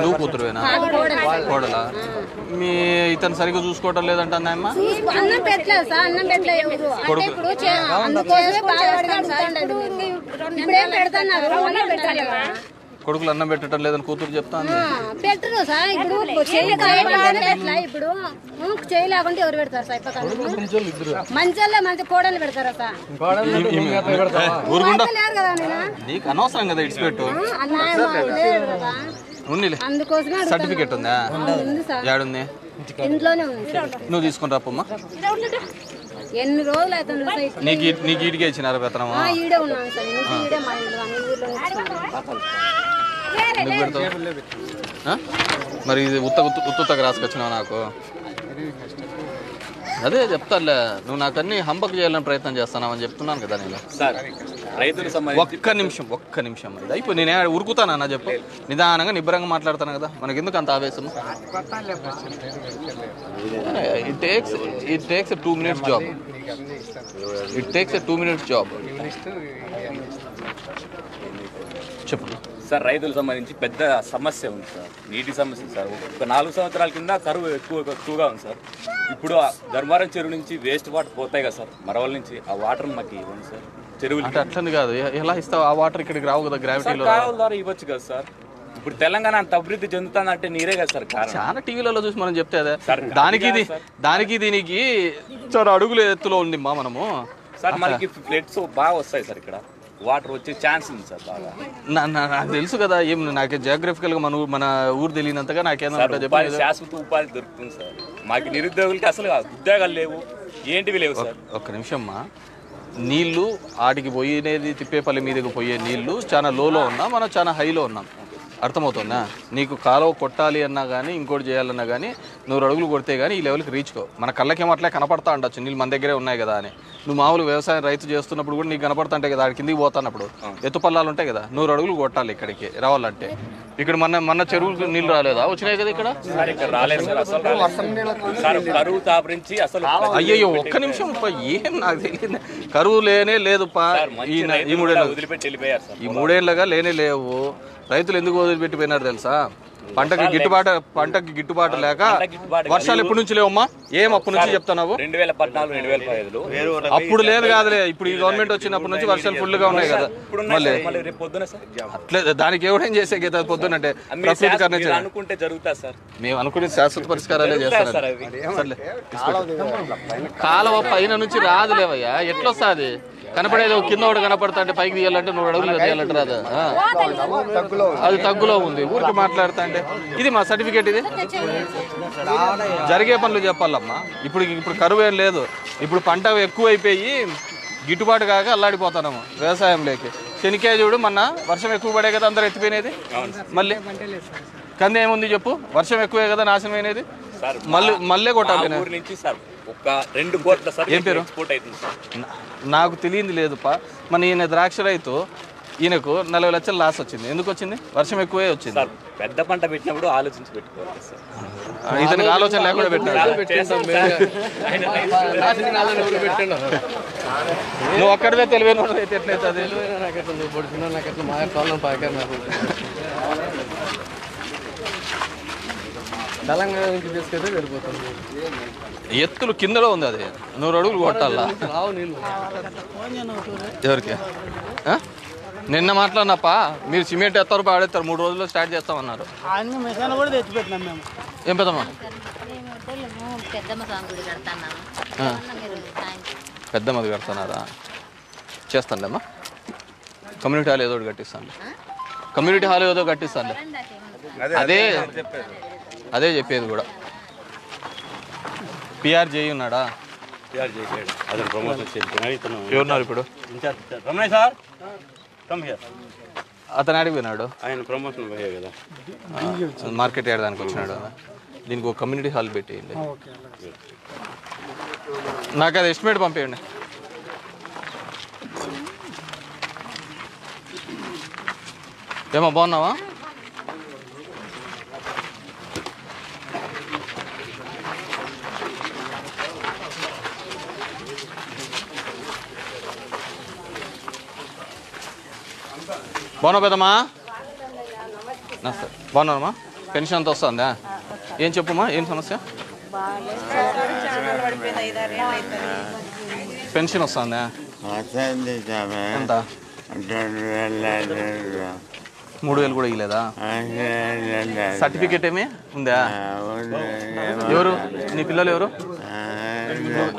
నువ్వు కూతురువేనా? కోడలా? మీ ఇతను సరిగ్గా చూసుకోవటం లేదంట అమ్మ. అన్నం పెట్టలేదు సార్, అన్నం పెట్టలేదు. కొడుకులు అన్నం పెట్టడం లేదని కూతురు చెప్తాను. పెట్టరు సార్. ఇప్పుడు ఇప్పుడు చేయలేకుంటే ఎవరు పెడతారు సార్? మంచి మంచి కోడలు పెడతారా సార్? నీకు అనవసరం కదా ఇడిచిపెట్టు. అందుకోసమే సర్టిఫికేట్ ఉందా? ఏడుంది? ఇంట్లోనే ఉంది. నువ్వు తీసుకుని రాపమ్మా. ఎన్ని రోజులు అవుతుంది? నీకు ఈడికే ఇచ్చినారు వేతనమా? ఈడే ఉన్నాను సార్. ఈడే మా మరి ఇది ఉత్తగా రాసుకొచ్చినావు నాకు. అదే చెప్తాలే, నువ్వు నాకు అన్ని హంపకు చేయాలని ప్రయత్నం చేస్తున్నావు అని చెప్తున్నాను కదా నేను. ఒక్క నిమిషం ఇది అయిపోయి నేనే ఉరుకుతానన్నా చెప్పు. నిదానంగా నిబ్బరంగా మాట్లాడతాను కదా, మనకి ఎందుకు అంత ఆవేశం? It takes a 2 minutes job. చెప్పు సార్. రైతులకు సంబంధించి పెద్ద సమస్య ఉంది సార్, నీటి సమస్య సార్. ఒక 4 సంవత్సరాల కింద కరువు ఎక్కువగా ఉంది సార్. ఇప్పుడు ధర్మారం చెరువు నుంచి వేస్ట్ వాటర్ పోతాయి కదా సార్, మరవల నుంచి. ఆ వాటర్ మాకు ఇవ్వండి సార్. చెరువులు అంటే అట్లని కాదు, ఎలా ఇస్తావు? ఆ వాటర్ ఇక్కడికి రావు కదా, గ్రావిటీలో ద్వారా ఇవ్వచ్చు కదా సార్. ఇప్పుడు తెలంగాణ అంత అభివృద్ధి చెందుతుందంటే నీరే కదా సార్ కారణం. చాలా టీవీలలో చూసి మనం చెప్తే అదే దానికి దీనికి చాలా అడుగుల ఎత్తులో ఉంది మా మనము సార్. మనకి ఫ్లడ్స్ బాగా వస్తాయి సార్, ఇక్కడ వాటర్ వచ్చే ఛాన్స్ ఉంది సార్ బాగా. నాకు తెలుసు కదా, ఏం నాకు జియోగ్రఫికల్ గా మన ఊరు తెలియనంతగా నాకేమో శాశ్వత ఉపాధి దొరుకుతుంది సార్. మాకు నిరుద్యోగులకి అసలు ఉద్యోగాలు లేవు, ఏంటివి లేవు సార్. ఒక్క నిమిషమ్మా. నీళ్లు ఆడికి పోయేది తిప్పేపల్లి మీదకి పోయే నీళ్లు చాలా లోలో ఉన్నాం, మనం చాలా హైలో ఉన్నాం. అర్థమవుతుందా? నీకు కాలువ కొట్టాలి అన్నా కానీ ఇంకోటి చేయాలన్నా కానీ 100 అడుగులు కొడితే కానీ ఈ లెవెల్కి రీచ్కో. మన కళ్ళకేమో అట్లా కనపడతా ఉండొచ్చు, నీళ్ళు మన దగ్గరే ఉన్నాయి కదా అని. నువ్వు మామూలు వ్యవసాయం రైతు చేస్తున్నప్పుడు కూడా నీకు కనపడుతుంటాయి కదా, ఆడి కిందికి పోతున్నప్పుడు ఎత్తుపల్లాలు ఉంటాయి కదా, 100 అడుగులు కొట్టాలి ఇక్కడికి రావాలంటే. ఇక్కడ మన చెరువులకు నీళ్ళు రాలేదా? వచ్చినాయి కదా ఇక్కడ. అయ్యో ఒక్క నిమిషం, ఏం నాకు తెలియదు. కరువు లేనే లేదు పా. ఈ 3 ఏళ్ళగా లేనే లేవు. రైతులు ఎందుకు వదిలిపెట్టిపోయినారు తెలుసా? పంటకి గిట్టుబాటు లేక. వర్షాలు ఎప్పటి నుంచి లేవమ్మా? ఏం అప్పటి నుంచి చెప్తున్నావు? 2014-2015 అప్పుడు లేదు కాదులే, ఇప్పుడు ఈ గవర్నమెంట్ వచ్చినప్పటి నుంచి వర్షాలు ఫుల్ గా ఉన్నాయి కదా. మళ్ళీ అట్లే దానికి ఎవడేం చేసే గీత పొద్దునంటే ప్రకృతి కన్నా అనుకుంటే జరుగుతుంది సార్. మేము అనుకునే శాశ్వత పరిష్కారాలే చేస్తాం. కాలువ పైన నుంచి రాదులేవయ్యా, ఎట్లొస్తుంది? కనపడేది కింద ఒకటి కనపడతా అంటే పైకి తీయాలంటే 100 అడుగులు తీయాలంటే రాదా? అది తగ్గులో ఉంది. ఊరికి మాట్లాడుతా అంటే ఇది మా సర్టిఫికేట్, ఇది జరిగే పనులు చెప్పాలమ్మా. ఇప్పుడు కరువు ఏం లేదు, ఇప్పుడు పంట ఎక్కువైపోయి గిట్టుబాటు కాక అల్లాడిపోతున్నాము వ్యవసాయంలోకి. శనికాయ చూడు, మొన్న వర్షం ఎక్కువ పడే కదా అందరు ఎత్తిపోయినది. మళ్ళీ కంది ఏముంది చెప్పు? వర్షం ఎక్కువే కదా నాశనమైనది. మళ్ళీ కొట్టాలి. ఏం పేరు? నాకు తెలియంది లేదుపా. మన ఈయన ద్రాక్ష రైతు, ఈయనకు 40 లక్షలు లాస్ వచ్చింది. ఎందుకు వచ్చింది? వర్షం ఎక్కువే వచ్చింది. పెద్ద పంట పెట్టినప్పుడు ఆలోచించి పెట్టుకోవాలి సార్. ఇతనికి ఆలోచన లేకుండా పెట్టాడు. నువ్వు అక్కడవే తెలివైన అయితే ఎట్లయితే తెలంగాణ నుంచి తీసుకెళ్తే వెళ్ళిపోతుంది. ఎత్తులు కిందలో ఉంది, అది 100 అడుగులు కొట్టాలా? ఎవరికి నిన్న మాట్లాడినప్ప మీరు సిమెంట్ ఎత్తారు పాడేస్తారు, 3 రోజుల్లో స్టార్ట్ చేస్తామన్నారు. ఏం పెద్దమ్మా? పెద్దమ్మది కడతానారా? చేస్తానులేమ్మా. కమ్యూనిటీ హాల్ ఏదో ఒకటి కట్టిస్తాను. కమ్యూనిటీ హాల్ ఏదో కట్టిస్తానులే. అదే చెప్పేది కూడా. పిఆర్ చేయి ఉన్నాడా? ఎవరున్నారు ఇప్పుడు? అతను అడిగిపోయినాడు, ఆయన ప్రమోషన్ కదా, మార్కెట్ ఏడడానికి వచ్చినాడు. దీనికి ఒక కమ్యూనిటీ హాల్ పెట్టేయండి. నాకు అది ఎస్టిమేట్ పంపేయండి. ఏమో బాగున్నావా? బాగున్నావు పెద్దమ్మా? సార్ బాగున్నారమ్మా? పెన్షన్ అంత వస్తుందా? ఏం చెప్పమ్మా, ఏం సమస్య? పెన్షన్ వస్తుందా? ఎంత? 3,000 కూడా ఇవ్వలేదా? సర్టిఫికేట్ ఏమి ఉందా? ఎవరు నీ పిల్లలు ఎవరు?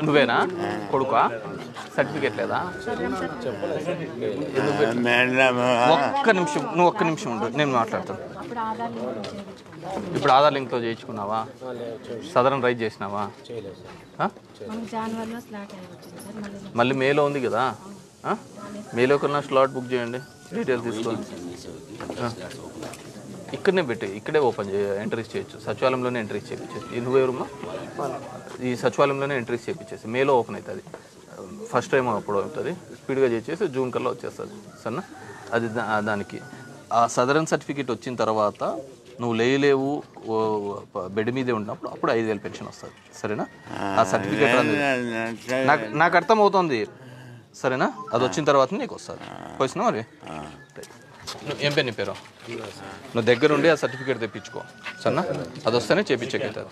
నువ్వేనా కొడుకా? సర్టిఫికేట్ లేదా? ఒక్క నిమిషం, నువ్వు ఒక్క నిమిషం ఉండు, నేను మాట్లాడతాను. ఇప్పుడు ఆధార్ లింక్తో చేయించుకున్నావా? సదరన్ రైజ్ చేసినావా? మళ్ళీ మేలో ఉంది కదా, మేలో కన్నా స్లాట్ బుక్ చేయండి, డీటెయిల్స్ తీసుకొని ఇక్కడనే పెట్టి ఇక్కడే ఓపెన్ ఎంట్రీస్ చేయొచ్చు. సచివాలయంలోనే ఎంట్రీస్ చేయించేసి. నువ్వెవరమ్మా? ఈ సచివాలయంలోనే ఎంట్రీస్ చేయించేసి మేలో ఓపెన్ అవుతుంది. ఫస్ట్ టైం అప్పుడు అవుతుంది, స్పీడ్గా చేసేసి జూన్ కల్లా వచ్చేస్తుంది. సరేనా? అది దానికి ఆ సదరన్ సర్టిఫికేట్ వచ్చిన తర్వాత నువ్వు లేవు బెడ్ మీదే ఉన్నప్పుడు అప్పుడు 5,000 పెన్షన్ వస్తుంది. సరేనా? ఆ సర్టిఫికేట్ నాకు అర్థమవుతుంది. సరేనా? అది వచ్చిన తర్వాత నీకు వస్తుంది. పోయినా మరి ఏం పేరు నీ పేరు? నువ్వు దగ్గర ఉండి ఆ సర్టిఫికేట్ తెప్పించుకో. సరేనా? అది వస్తేనే చేయించగలుగుతారు.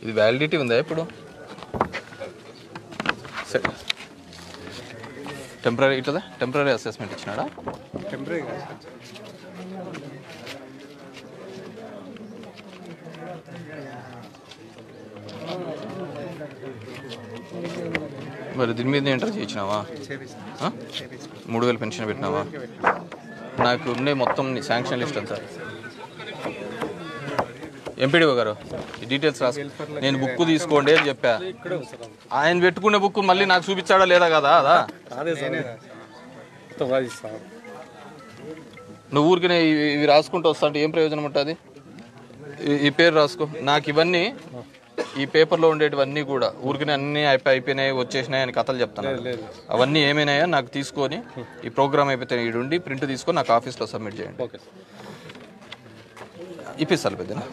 ఇది వ్యాలిడిటీ ఉందా ఇప్పుడు? టెంపరీ ఇట్లా టెంపరీ అసెస్మెంట్ ఇచ్చినాడా? టెంపరీ మరి దీని మీద ఎంటర్ చేయించినావా? 3,000 పెన్షన్ పెట్టినావా? నాకు ఉండే మొత్తం శాంక్షన్ లిస్ట్ అంతా. ఎంపీడీఓ గారు ఈ డీటెయిల్స్ రాసు. నేను బుక్ తీసుకోండి అని చెప్పా. ఆయన పెట్టుకునే బుక్ మళ్ళీ నాకు చూపించాడా లేదా కదా? అదా నువ్వు ఊరికనే ఇవి రాసుకుంటూ వస్తా అంటే ఏం ప్రయోజనం ఉంటుంది? ఈ పేరు రాసుకో. నాకు ఇవన్నీ ఈ పేపర్లో ఉండేటివన్నీ కూడా ఊరికనే అన్నీ అయిపోయినాయి వచ్చేసినాయి అని కథలు చెప్తాను. అవన్నీ ఏమైనాయో నాకు తీసుకొని ఈ ప్రోగ్రామ్ అయిపోతే ఈడుండి ప్రింట్ తీసుకొని నాకు ఆఫీస్లో సబ్మిట్ చేయండి. ఇప్పిస్తాను పెద్దనా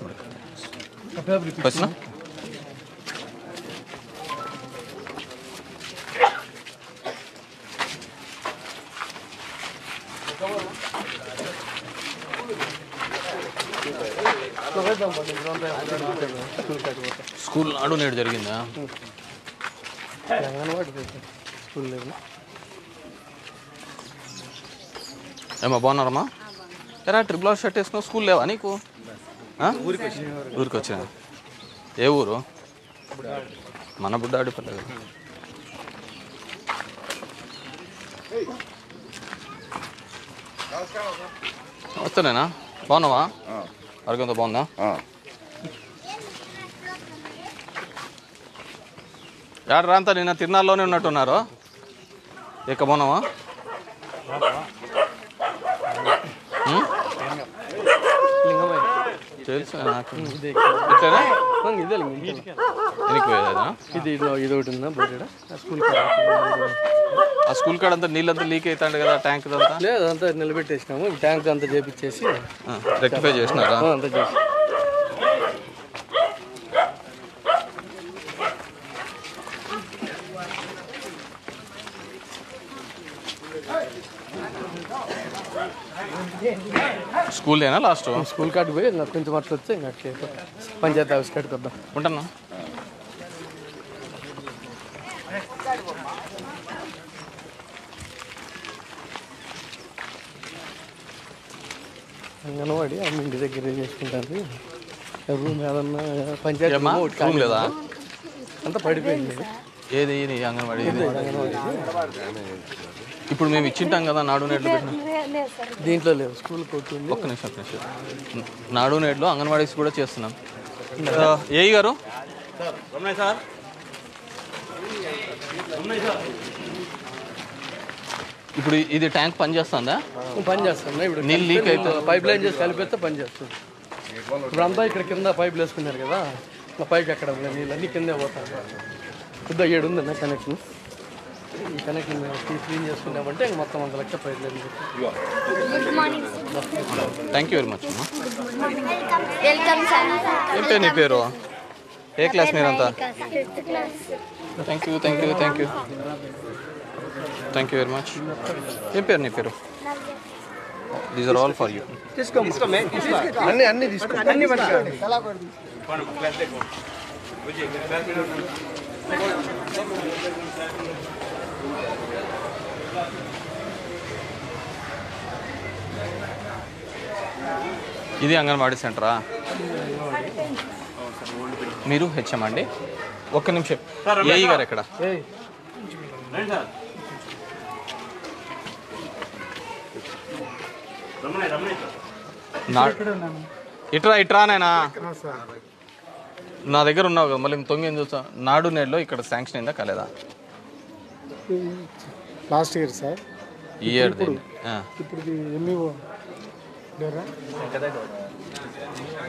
వచ్చిన స్కూల్ నాడు నేడు జరిగిందా? ఏమా బాగున్నారమ్మా? ఎరా ట్రిపుల్ ఆర్ షర్ట్ వేసుకున్నావు, స్కూల్ లేవా నీకు? ఊరికి వచ్చినా. ఏ ఊరు? మన బుడ్డాడిపల్లె. వస్తానేనా? బాగున్నావా? ఆరోగ్యంతో బాగుందా? యాడ రాంతా నిన్న తిరునాళ్ళలోనే ఉన్నట్టున్నారు. ఇక బాగున్నావా? తెలుసు నాకు. ఇట్లనే ఇది ఒకటి ఉందా? ఆ స్కూల్ కాడ అంతా నీళ్ళంతా లీక్ అవుతాండి కదా, ట్యాంక్ అంతా? లేదు, అంతా నిలబెట్టేసినాము. ట్యాంక్ అంతా చేపించేసి రెక్టిఫై చేసినారా? అంతా చేసి స్కూల్దేనా లాస్ట్? స్కూల్ కాడికి పోయి నాకు కొంచెం అట్లా వచ్చి ఇంకా పంచాయతీ ఆఫీస్ కాడికి వద్దాం. ఉంటానా? అంగన్వాడి అమ్మ ఇంటి దగ్గర చేసుకుంటాను. రూమ్ ఏదన్నా పంచాయతీ రూమ్ లేదా? అంతా పడిపోయింది. ఏది అంగన్వాడి? ఇప్పుడు మేము ఇచ్చింటాం కదా నాడు నేడ్లు పెట్టిన దీంట్లో లేవు. స్కూల్ కొట్టింది. ఒక్క నిమిషం. నాడు నేడ్లో అంగన్వాడీస్ కూడా చేస్తున్నాం. ఏఈ గారు ఇప్పుడు ఇది ట్యాంక్ పని చేస్తుందా? పని చేస్తుందా? ఇప్పుడు నీళ్ళు లీక్ అయితే పైప్ లైన్ చేసి కలిపేస్తే పని చేస్తుంది. ఇప్పుడు అంతా ఇక్కడ కింద పైపులు వేసుకున్నారు కదా, పైకి ఎక్కడ నీళ్ళు అన్నీ కిందే పోతారు. కొద్దిగా 7 ఉందన్న కనెక్షన్. ఈ కనెక్షన్ క్లీన్ చేసుకున్నామంటే ఇంక మొత్తం 100 లక్ష pipeline. Thank you very much అమ్మా. Welcome sir. ఏం పేరు నీ పేరు? ఏ క్లాస్ మీరంతా? 5th class. Thank you very much. ఏం పేరు నీ పేరు? These are all for you. అన్ని తీసుకో అన్ని ఇది అంగన్వాడీ సెంటరా? మీరు హెచ్ఎం అండి? ఒక్క నిమిషం. ఏఈ గారు ఎక్కడ? ఇట్రా నాయనా. నా దగ్గర ఉన్నావు కదా, మళ్ళీ తొంగి ఏం చూస్తా. నాడు నేడులో ఇక్కడ శాంక్షన్ అయిందా కాలేదా? Last year sir. ఈ ఇయర్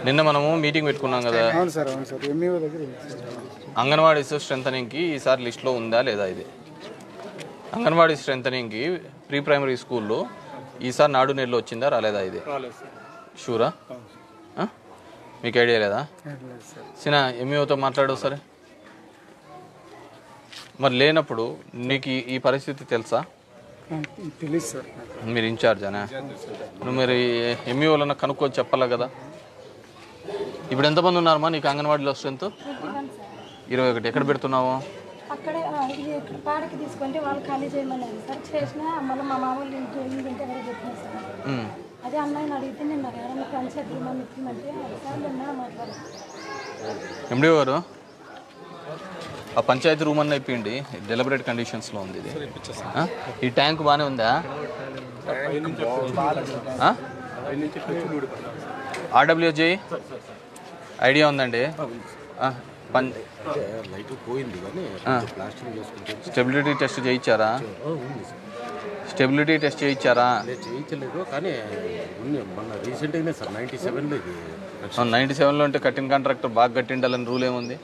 నిన్న మనము మీటింగ్ పెట్టుకున్నాం కదా. అవును సార్ ఎంఈఓ దగ్గర అంగన్వాడీ స్ట్రెంథనింగ్కి ఈసారి లిస్ట్లో ఉందా లేదా? ఇది అంగన్వాడీ స్ట్రెంథనింగ్కి ప్రీ ప్రైమరీ స్కూల్లో ఈసారి నాడు నేడులో వచ్చిందా రాలేదా? ఇది షూరా? మీకు ఐడియా లేదా? సినా ఎంఈఓతో మాట్లాడు సరే. మరి లేనప్పుడు నీకు ఈ పరిస్థితి తెలుసా? తెలుసు సార్. మీరు ఇన్ఛార్జానా? నువ్వు మరి ఎంఈఓలన్నా కనుక్కొని చెప్పాలి కదా. ఇప్పుడు ఎంతమంది ఉన్నారమ్మా నీకు అంగన్వాడీలో స్ట్రెంత్? 21. ఎక్కడ పెడుతున్నావు? అక్కడే పాడకి తీసుకుంటే వాళ్ళు ఖాళీ చేయమన్నారు సార్. చేసినా మళ్ళీ మా మామూలు ఇంటి దగ్గర పెట్టినా సార్. అదే అన్నయ్యని అడిగితే నిన్న ఎవరైనా పంచాయతీ రూమ్ ఇచ్చిందంటే సార్ నిన్న మాట్లాడారు. ఎండిఓ గారు ఆ పంచాయతీ రూమ్ అన్న ఇప్పిండి. డెలిబరేట్ కండిషన్స్లో ఉంది ఇది. ఈ ట్యాంక్ బాగానే ఉందా? ఆర్డబ్ల్యూజీ ఐడియా ఉందండి. స్టెబిలిటీ టెస్ట్ చేయించారా? స్టెబిలిటీ టెస్ట్ చేయించారా? చేయించలేదు కానీ మొన్న రీసెంట్గానే సార్ 97లో ఇది. 97లో అంటే కట్టిన కాంట్రాక్టర్ బాగా కట్టిండాలని రూల్ ఏముంది?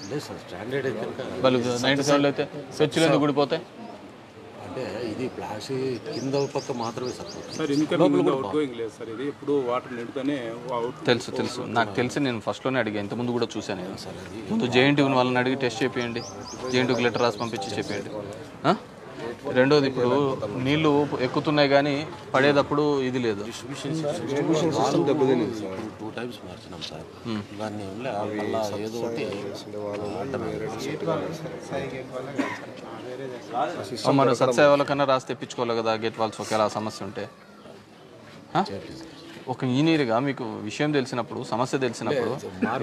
లేదు సార్ స్టాండర్డ్ అయితే వాళ్ళు 97లో అయితే స్విచ్లు ఎందుకు ఊడిపోతాయి? అంటే ఇది ప్లాస్టిక్ కింద పక్క మాత్రమే సార్. ఇన్కమింగ్ అవుట్గోయింగ్ లేదు సార్. ఇది ఎప్పుడు వాటర్ నిండుతూనే తెలుసు నాకు తెలిసి. నేను ఫస్ట్లోనే అడిగా, ఇంతకుముందు కూడా చూశాను నేను. ముందు జేఎన్టీయూని వాళ్ళని అడిగి టెస్ట్ చేయండి. జేఎన్టీయూకి లెటర్ రాసి పంపించి చెప్పేయండి. రెండోది, ఇప్పుడు నీళ్లు ఎక్కుతున్నాయి కానీ పడేటప్పుడు ఇది లేదు. 2 times మార్చినాం సార్. దాన్ని ఏదో ఒకటి మన సత్సేవల కన్నా రాసి తెప్పించుకోవాలి కదా గేట్ వాల్స్ ఒకేలా సమస్య ఉంటే. ఒక ఇంజనీర్గా మీకు విషయం తెలిసినప్పుడు, సమస్య తెలిసినప్పుడు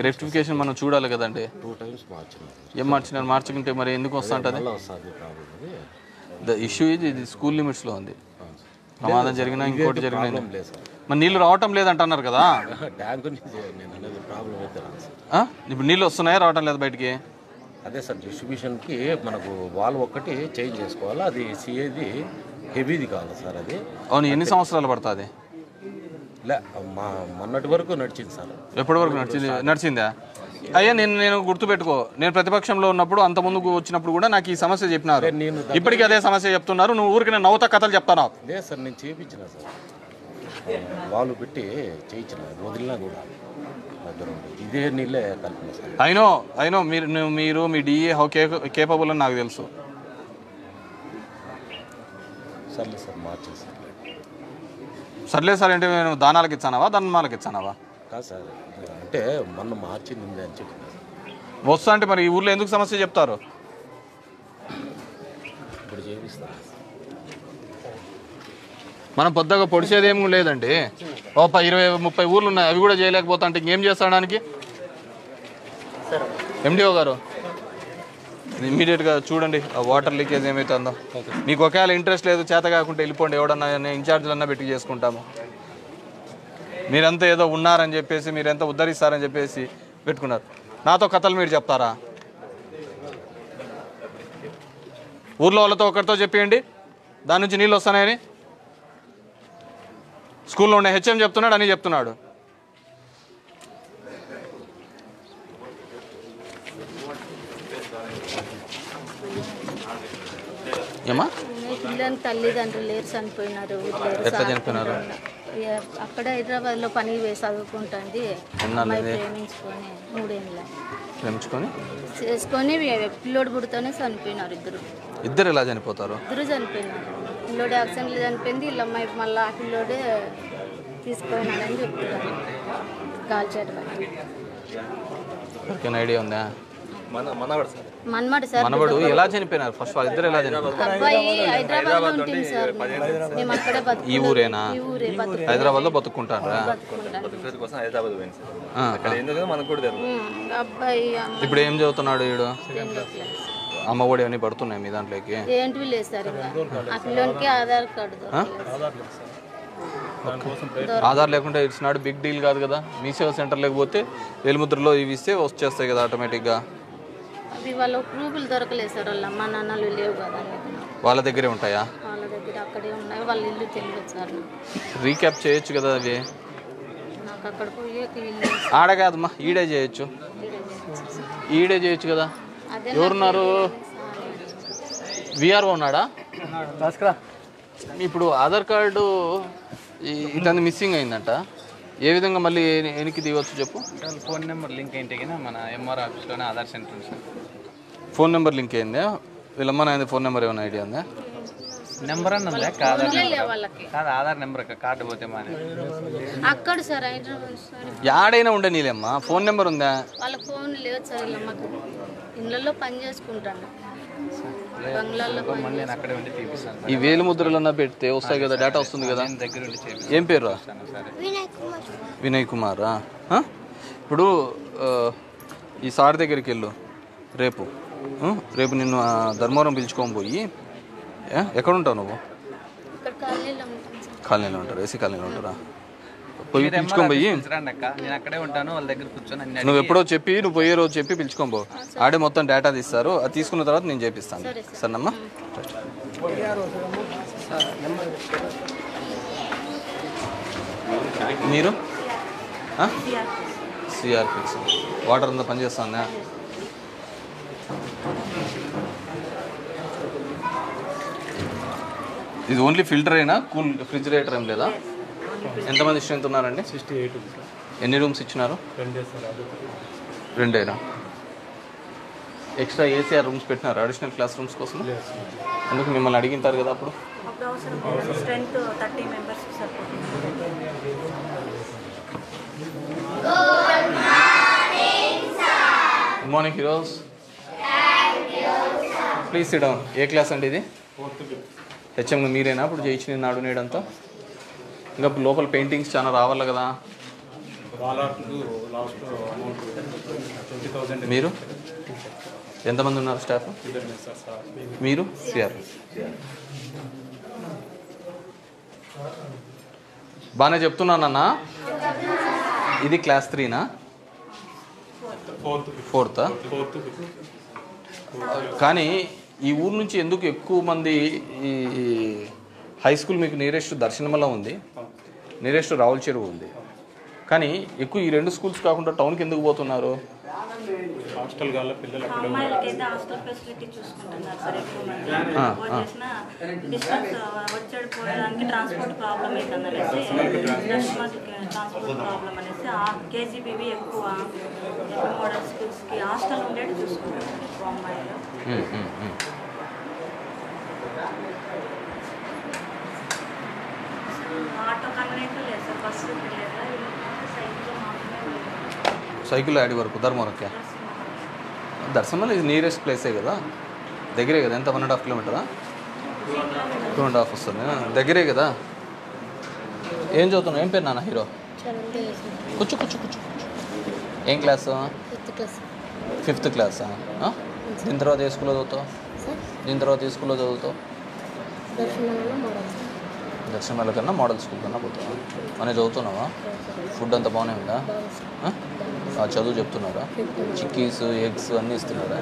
రెక్టిఫికేషన్ మనం చూడాలి కదండి. 2 times మార్చినాం. ఏం మార్చినారు? మార్చుకుంటే మరి ఎందుకు వస్తా ఉంటుంది? ద ఇష్యూ ఇది స్కూల్ లిమిట్స్లో ఉంది. ప్రమాదం జరిగినా ఇంకోటి జరిగినా మరి నీళ్ళు రావటం లేదంటున్నారు కదా. ఇప్పుడు నీళ్ళు వస్తున్నాయా రావటం లేదు బయటికి? అదే సార్ డిస్ట్రిబ్యూషన్కి మనకు వాల్ ఒక్కటి చేంజ్ చేసుకోవాలి. అది సిఏది హెవీది కావాలి సార్. అది అవును. ఎన్ని సంవత్సరాలు పడుతుంది? లే మొన్నటి వరకు నడిచింది సార్. ఎప్పటి వరకు నడిచిందా? అయ్యా నేను గుర్తుపెట్టుకో, నేను ప్రతిపక్షంలో ఉన్నప్పుడు అంత ముందుకు వచ్చినప్పుడు కూడా నాకు ఈ సమస్య చెప్పినారు. ఇప్పటికీ అదే సమస్య చెప్తున్నారు. నువ్వు ఊరికి నేను నవ్వుతా కథలు చెప్తాను. లేదు సార్ నేను చేయించిన సార్. వాళ్ళు పెట్టి చేయించిన వదిలినా కూడా ఇదే నీళ్ళే కలిపిన సార్. అయినో మీరు మీ డిఏ హౌ కేపబుల్ అని నాకు తెలుసు. సర్లే సార్ మార్చేసి. సర్లే సార్ అంటే నేను దానాలకు ఇచ్చానావా ధన్మాలకు ఇచ్చానావా? కాదు సార్, అంటే మొన్న మార్చింది అని చెప్పి వస్తా అంటే మరి ఈ ఊర్లో ఎందుకు సమస్య చెప్తారు? ఇప్పుడు చేపిస్తాను. మనం పొద్దుగా పొడిచేది ఏమి లేదండి. 20-30 ఊర్లు ఉన్నాయి, అవి కూడా చేయలేకపోతా అంటే ఇంకేం చేస్తాడానికి? ఎండిఓ గారు ఇమ్మీడియట్గా చూడండి ఆ వాటర్ లీకేజ్ ఏమవుతుందో. మీకు ఒకవేళ ఇంట్రెస్ట్ లేదు, చేత కాకుండా వెళ్ళిపోండి. ఎవడన్నా ఇన్ఛార్జ్లన్నా పెట్టి చేసుకుంటాము. మీరంతా ఏదో ఉన్నారని చెప్పేసి, మీరెంత ఉద్ధరిస్తారని చెప్పేసి పెట్టుకున్నారు. నాతో కథలు మీరు చెప్తారా? ఊర్లో వాళ్ళతో ఒకరితో చెప్పేయండి దాని నుంచి నీళ్ళు వస్తున్నాయని. స్కూల్లో ఉండే హెచ్ఎం చెప్తున్నాడు అని చెప్తున్నాడు. ఏమా పిల్లలు తల్లిదండ్రులు లేరు, చనిపోయినారు. ఎట్లా చనిపోయినారు? అక్కడ హైదరాబాద్లో పని పోయి చదువుకుంటుంది. అమ్మాయి ప్రేమించుకొని 3 ఏళ్ళ ప్రేమించుకొని చేసుకొని పిల్లోడు పుడితేనే చనిపోయినారు ఇద్దరు ఎలా చనిపోతారు? ఇద్దరు చనిపోయినారు. పిల్లోడు యాక్సిడెంట్లో చనిపోయింది. వీళ్ళ అమ్మాయి మళ్ళీ ఆ పిల్లోడే తీసుకుపోయినాడని చెప్తున్నారు. కాల్చేట ఐడియా ఉందా? మన్మడు సార్. మనవడు ఎలా చనిపోయినారు? ఫస్ట్ వాళ్ళిద్దరు ఎలా చనిపోయారు? అబ్బాయి హైదరాబాద్ లో ఉంటుంది సార్. మేము అక్కడే ఈ ఊరేనా? ఈ ఊరే హైదరాబాద్ లో బతుకుంటారా? అబ్బాయి ఇప్పుడు ఏం చదువుతున్నాడు వీడు? అమ్మ ఒడి అన్ని పడుతున్నాయి మీ దాంట్లోకి? ఏంటివి లేదు సార్. ఆ పిల్లోనికి ఆధార్ కార్డు ఆధార్ లేకుంటే ఇట్స్ నాట్ బిగ్ డీల్ కాదు కదా. మీ సేవా సెంటర్ లేకపోతే వేలిముద్రలో ఇవి ఇస్తే వచ్చేస్తాయి కదా ఆటోమేటిక్గా. అవి వాళ్ళ ప్రూఫ్లు దొరకలేదు సార్. వాళ్ళ అమ్మ నాన్నలు లేవు కదా. వాళ్ళ దగ్గరే ఉంటాయా? వాళ్ళ దగ్గర అక్కడే ఉన్నాయి. వాళ్ళ ఇల్లు తెలియదు సార్. రీక్యాప్ చేయొచ్చు కదా అవి. నాకు అక్కడ పోయే ఇల్లు ఆడ కాదమ్మా, ఈడే చేయొచ్చు. ఈడే చేయొచ్చు కదా. ఎవరున్నారు? విఆర్ఓ ఉన్నాడా? ఇప్పుడు ఆధార్ కార్డు ఇతను మిస్సింగ్ అయిందంట. ఏ విధంగా మళ్ళీ వెనక్కి తీయవచ్చు చెప్పు. ఫోన్ నెంబర్ లింక్ అయితే మన ఎంఆర్ ఆఫీస్లోనే ఆధార్ సెంటర్ ఉంది సార్. ఫోన్ నెంబర్ లింక్ అయిందా? వీళ్ళమ్మ నాయన ఫోన్ నెంబర్ ఏమైనా ఐడియా ఉందా? నెంబర్ అన్నది కాదు, ఆధార్ నెంబర్ కార్డు పోతే మానే అక్కడ సార్ హైదరాబాద్ సార్. యాడైనా ఉండే నీలేమ్మా ఫోన్ నెంబర్ ఉందా? వాళ్ళ ఫోన్ లేదు సార్. వీళ్ళమ్మకు ఇళ్ళల్లో పని చేసుకుంటాను. అక్కడే ఉండి తీపిస్తాను. ఈ వేలు ముద్రలన్నా పెడితే వస్తాయి కదా, డేటా వస్తుంది కదా. దగ్గర ఉండి ఏం పేరు? వినయ్ కుమారా? ఇప్పుడు ఈ సార్ దగ్గరికి వెళ్ళు రేపు. రేపు నిన్ను ధర్మవరం పిలుచుకొని పోయి, ఎక్కడ ఉంటావు నువ్వు? కాలనీలో ఉంటారు, ఏసీ కాలనీలో ఉంటారా? పోయి పిలుచుకొని పోయి నేను అక్కడే ఉంటాను. వాళ్ళ దగ్గర కూర్చొని నువ్వు ఎప్పుడో చెప్పి, నువ్వు పోయే రోజు చెప్పి పిలుచుకొని పో. ఆడే మొత్తం డేటా తీస్తారు. అది తీసుకున్న తర్వాత నేను చేపిస్తాను. సరేనమ్మా. మీరు సిఆర్పిక్స్ వాటర్ అంతా పనిచేస్తుందా? ఇది ఓన్లీ ఫిల్టర్ అయినా, కూల్ రిఫ్రిజిరేటర్ ఏం లేదా? ఎంతమంది స్ట్రెంత్ ఉన్నారండి? 68. ఎన్ని రూమ్స్ ఇచ్చినారు? 2 ఎక్స్ట్రా ఏసీఆర్ రూమ్స్ పెట్టినారు అడిషనల్ క్లాస్ రూమ్స్ కోసం. అందుకు మిమ్మల్ని అడిగింటారు కదా అప్పుడు. Strength 30 members good morning heroes. Please SIT down. A class అండి ఇది? హెచ్ఎం మీరేనా ఇప్పుడు చేయించిన నాడు నేడంతా? ఇంకా లోపల పెయింటింగ్స్ చాలా రావాలి కదా. మీరు ఎంతమంది ఉన్నారు స్టాఫ్? మీరు సిఆర్ బాగానే చెప్తున్నానన్నా. ఇది క్లాస్ 3నా? 4th. కానీ ఈ ఊరు నుంచి ఎందుకు ఎక్కువ మంది ఈ హై స్కూల్ మీకు నియరెస్ట్ దర్శనమల్ల ఉంది, నియరెస్ట్ రావుల చెరువు ఉంది, కానీ ఎక్కువ ఈ 2 స్కూల్స్ కాకుండా టౌన్కి ఎందుకు పోతున్నారు? హాస్టల్ గల పిల్లలు అమ్మాయిలకైతే హాస్టల్ ఫెసిలిటీ చూసుకుంటున్నారు సార్. ఎక్కువ మంది డిస్టెన్స్ వచ్చాడు పోయడానికి ట్రాన్స్పోర్ట్ ప్రాబ్లం అవుతుంది అనేసి, ట్రాన్స్పోర్ట్ ప్రాబ్లం అనేసి కేజీబీవి ఎక్కువ మోడల్ స్కూల్స్కి హాస్టల్ ఉండేది చూసుకుంటున్నారు ఎక్కువ అమ్మాయిలు. ఆటో కన్వెంట్ లేదు సార్. బస్సు లేదు, సైకిల్ మాత్రమే. సైకిల్ యాడి వరకు? ధర్మవరంకే? దర్శనం ఇది నియరెస్ట్ ప్లేసే కదా, దగ్గరే కదా. ఎంత 1.5 కిలోమీటరా? 2.5 వస్తుంది, దగ్గరే కదా. ఏం చదువుతున్నావు? ఏం పేరు నాన్న హీరో? కూర్చో కూర్చో కూర్చో. ఏం క్లాసు? 5th క్లాసా? దీని తర్వాత ఏ స్కూల్లో చదువుతావు? దర్శనాల కన్నా మోడల్ స్కూల్ కన్నా పోతావా? అనే చదువుతున్నావా? ఫుడ్ అంతా బాగానే ఉందా? చదువు చెప్తున్నారా? చిక్కీస్ ఎగ్స్ అన్నీ ఇస్తున్నారా?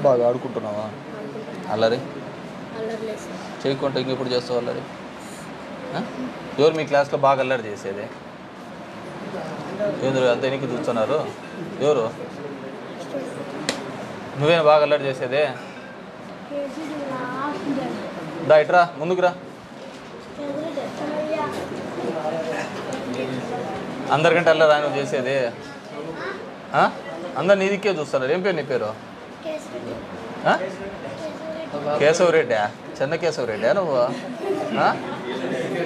బాగా ఆడుకుంటున్నావా? అల్లరి చేయకుంటే ఇంకెప్పుడు చేస్తావు అల్లరి? ఎవరు మీ క్లాస్లో బాగా అల్లరి చేసేది? ఎవరు అంత ఎనికి చూస్తున్నారు? ఎవరు? నువ్వేనా బాగా అల్లరి చేసేదే? దా ఇట్రా, ముందుకు రా. అందరికంటే వెళ్ళరా నువ్వు చేసేది? అందరు నీ దిక్కే చూస్తున్నారు. ఏం పేరు నీ పేరు? కేశవరెడ్డా? చిన్న కేశవరెడ్డా నువ్వు?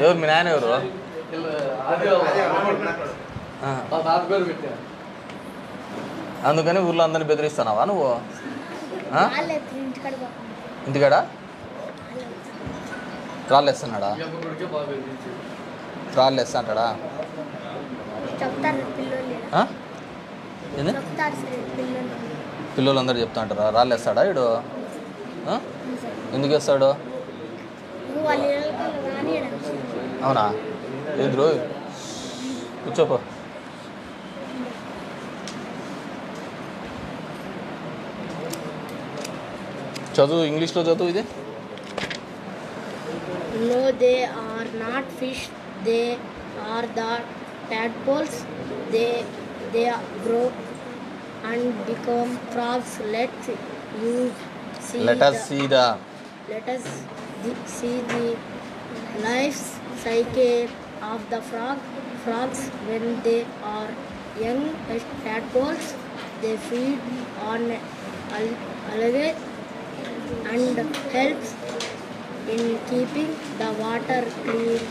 ఎవరు మీ నాయన ఎవరు? అందుకని ఊళ్ళో అందరిని బెదిరిస్తున్నావా నువ్వు? ఇంటికాడ రాళ్ళు వేస్తున్నాడా? రాళ్ళు వేస్తా అంటాడా? పిల్లలు అందరు చెప్తా అంటారా? రాళ్ళు వేస్తాడా వీడు? ఎందుకు వేస్తాడు? అవునా? ఎదురు కూర్చోపో. చదువు, ఇంగ్లీష్లో చదువు ఇది. No, they are not fish. They are the tadpoles. They grow and become frogs. Let us see the life cycle of the frogs when they are young tadpoles. They feed on algae and helps in keeping the water clean.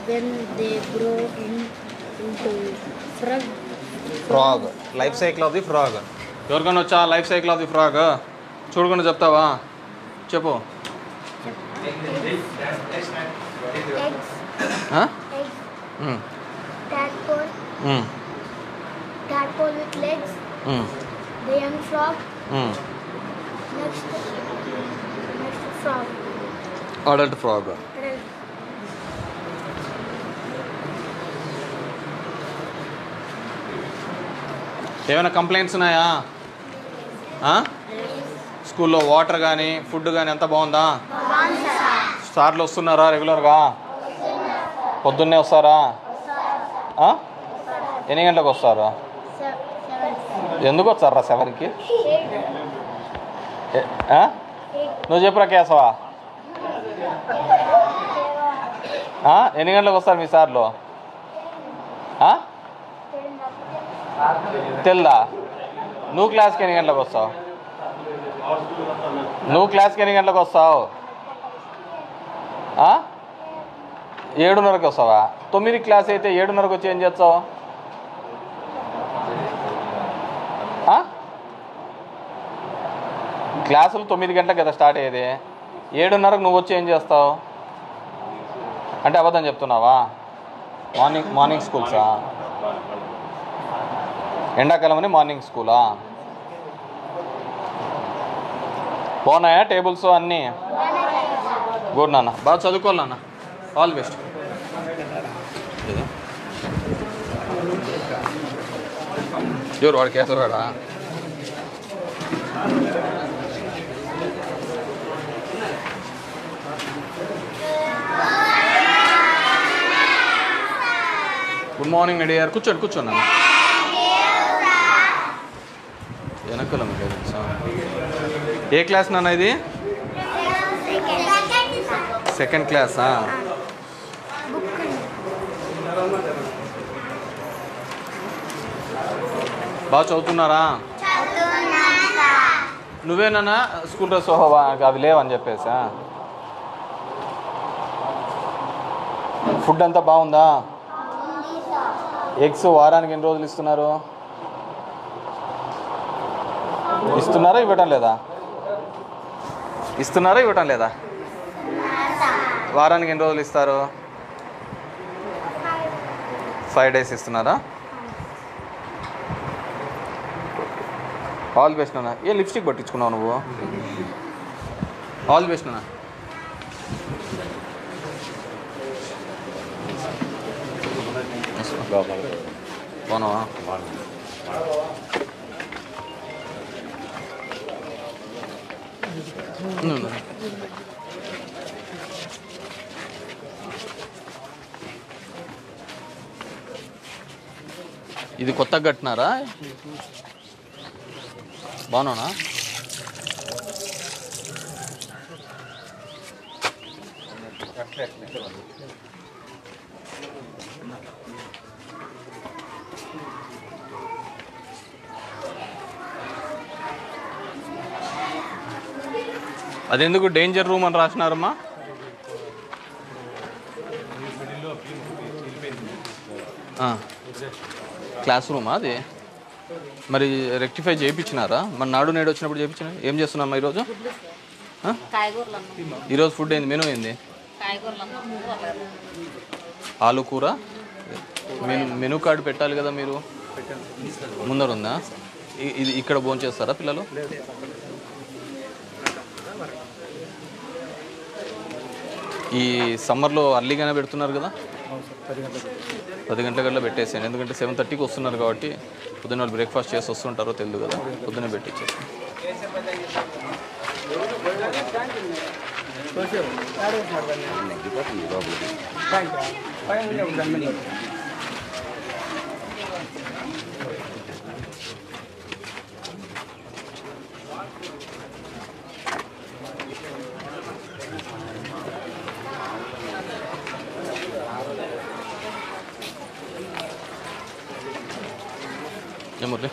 When they grow into frog. Life cycle of the frog. ఎవరికైనా వచ్చా life cycle of the frog? చూడకుండా చెప్తావా? చెప్పు. Tadpole with legs. The young frog. Next frog. Adult frog. ఏమైనా complaints ఉన్నాయా? స్కూల్లో water కానీ food కానీ అంతా బాగుందా? సార్లు వస్తున్నారా రెగ్యులర్గా? పొద్దున్నే వస్తారా? ఎన్ని గంటలకు వస్తారు? ఎందుకు వచ్చారా 7కి? నువ్వు చెప్పురా కేశవా, ఎన్ని గంటలకు వస్తారు మీ సార్లు? తెల్దా? నువ్వు క్లాస్కి ఎన్ని గంటలకు వస్తావు? 7:30కి వస్తావా? 9 క్లాస్ అయితే 7:30కి వచ్చి ఏం చేస్తావు? క్లాసులు 9 గంటలకు కదా స్టార్ట్ అయ్యేది. 7:30కి నువ్వు వచ్చి ఏం చేస్తావు? అంటే అబద్ధం చెప్తున్నావా? మార్నింగ్ స్కూల్సా? ఎండాకాలం అని మార్నింగ్ స్కూలా? బాగున్నాయా టేబుల్స్ అన్నీ? గుడ్ నాన్న, బాగా చదువుకోవాలి నాన్న. All best. ఎవరు వాడికి వేస్తాడా? Good morning dear. కూర్చోండి. వెనకాల ఏ క్లాస్ నాన్న ఇది? సెకండ్ క్లాసా? బాగా చదువుతున్నారా? నువ్వేనా స్కూల్ డ్రెస్ అవి లేవని చెప్పేసా? ఫుడ్ అంతా బాగుందా? ఎగ్స్ వారానికి ఎన్ని రోజులు ఇస్తున్నారు? ఇస్తున్నారా ఇవ్వటం లేదా? వారానికి ఎన్ని రోజులు ఇస్తారు? 5 days ఇస్తున్నారా? ఆల్ బెస్ట్ నాన్న. ఏ లిప్స్టిక్ పట్టించుకున్నావు నువ్వు? ఆల్ బెస్ట్ నాన్న. బాగున్నావా? ఇది కొత్తగా కట్టినారా? బాగున్నానా? అదెందుకు డేంజర్ రూమ్ అని రాసినారమ్మా? క్లాస్ రూమా అది? మరి రెక్టిఫై చేయించినారా? మన నాడు నేడు వచ్చినప్పుడు చేయించినారు. ఏం చేస్తున్నామ్మా ఈరోజు? ఈరోజు ఫుడ్ ఏంది? మెనూ ఏంది? ఆలు కూర. మెనూ కార్డు పెట్టాలి కదా మీరు, ముందర ఉందా? ఇది ఇక్కడ భోజనం చేస్తారా పిల్లలు? ఈ సమ్మర్లో అర్లీగానే పెడుతున్నారు కదా, 10 గంటల కల్లా పెట్టేసాను. ఎందుకంటే 7:30కి వస్తున్నారు కాబట్టి పొద్దున్న వాళ్ళు బ్రేక్ఫాస్ట్ చేసి వస్తుంటారో తెలియదు కదా, పొద్దున్నే పెట్టించేస్తాను. ఏమర్లే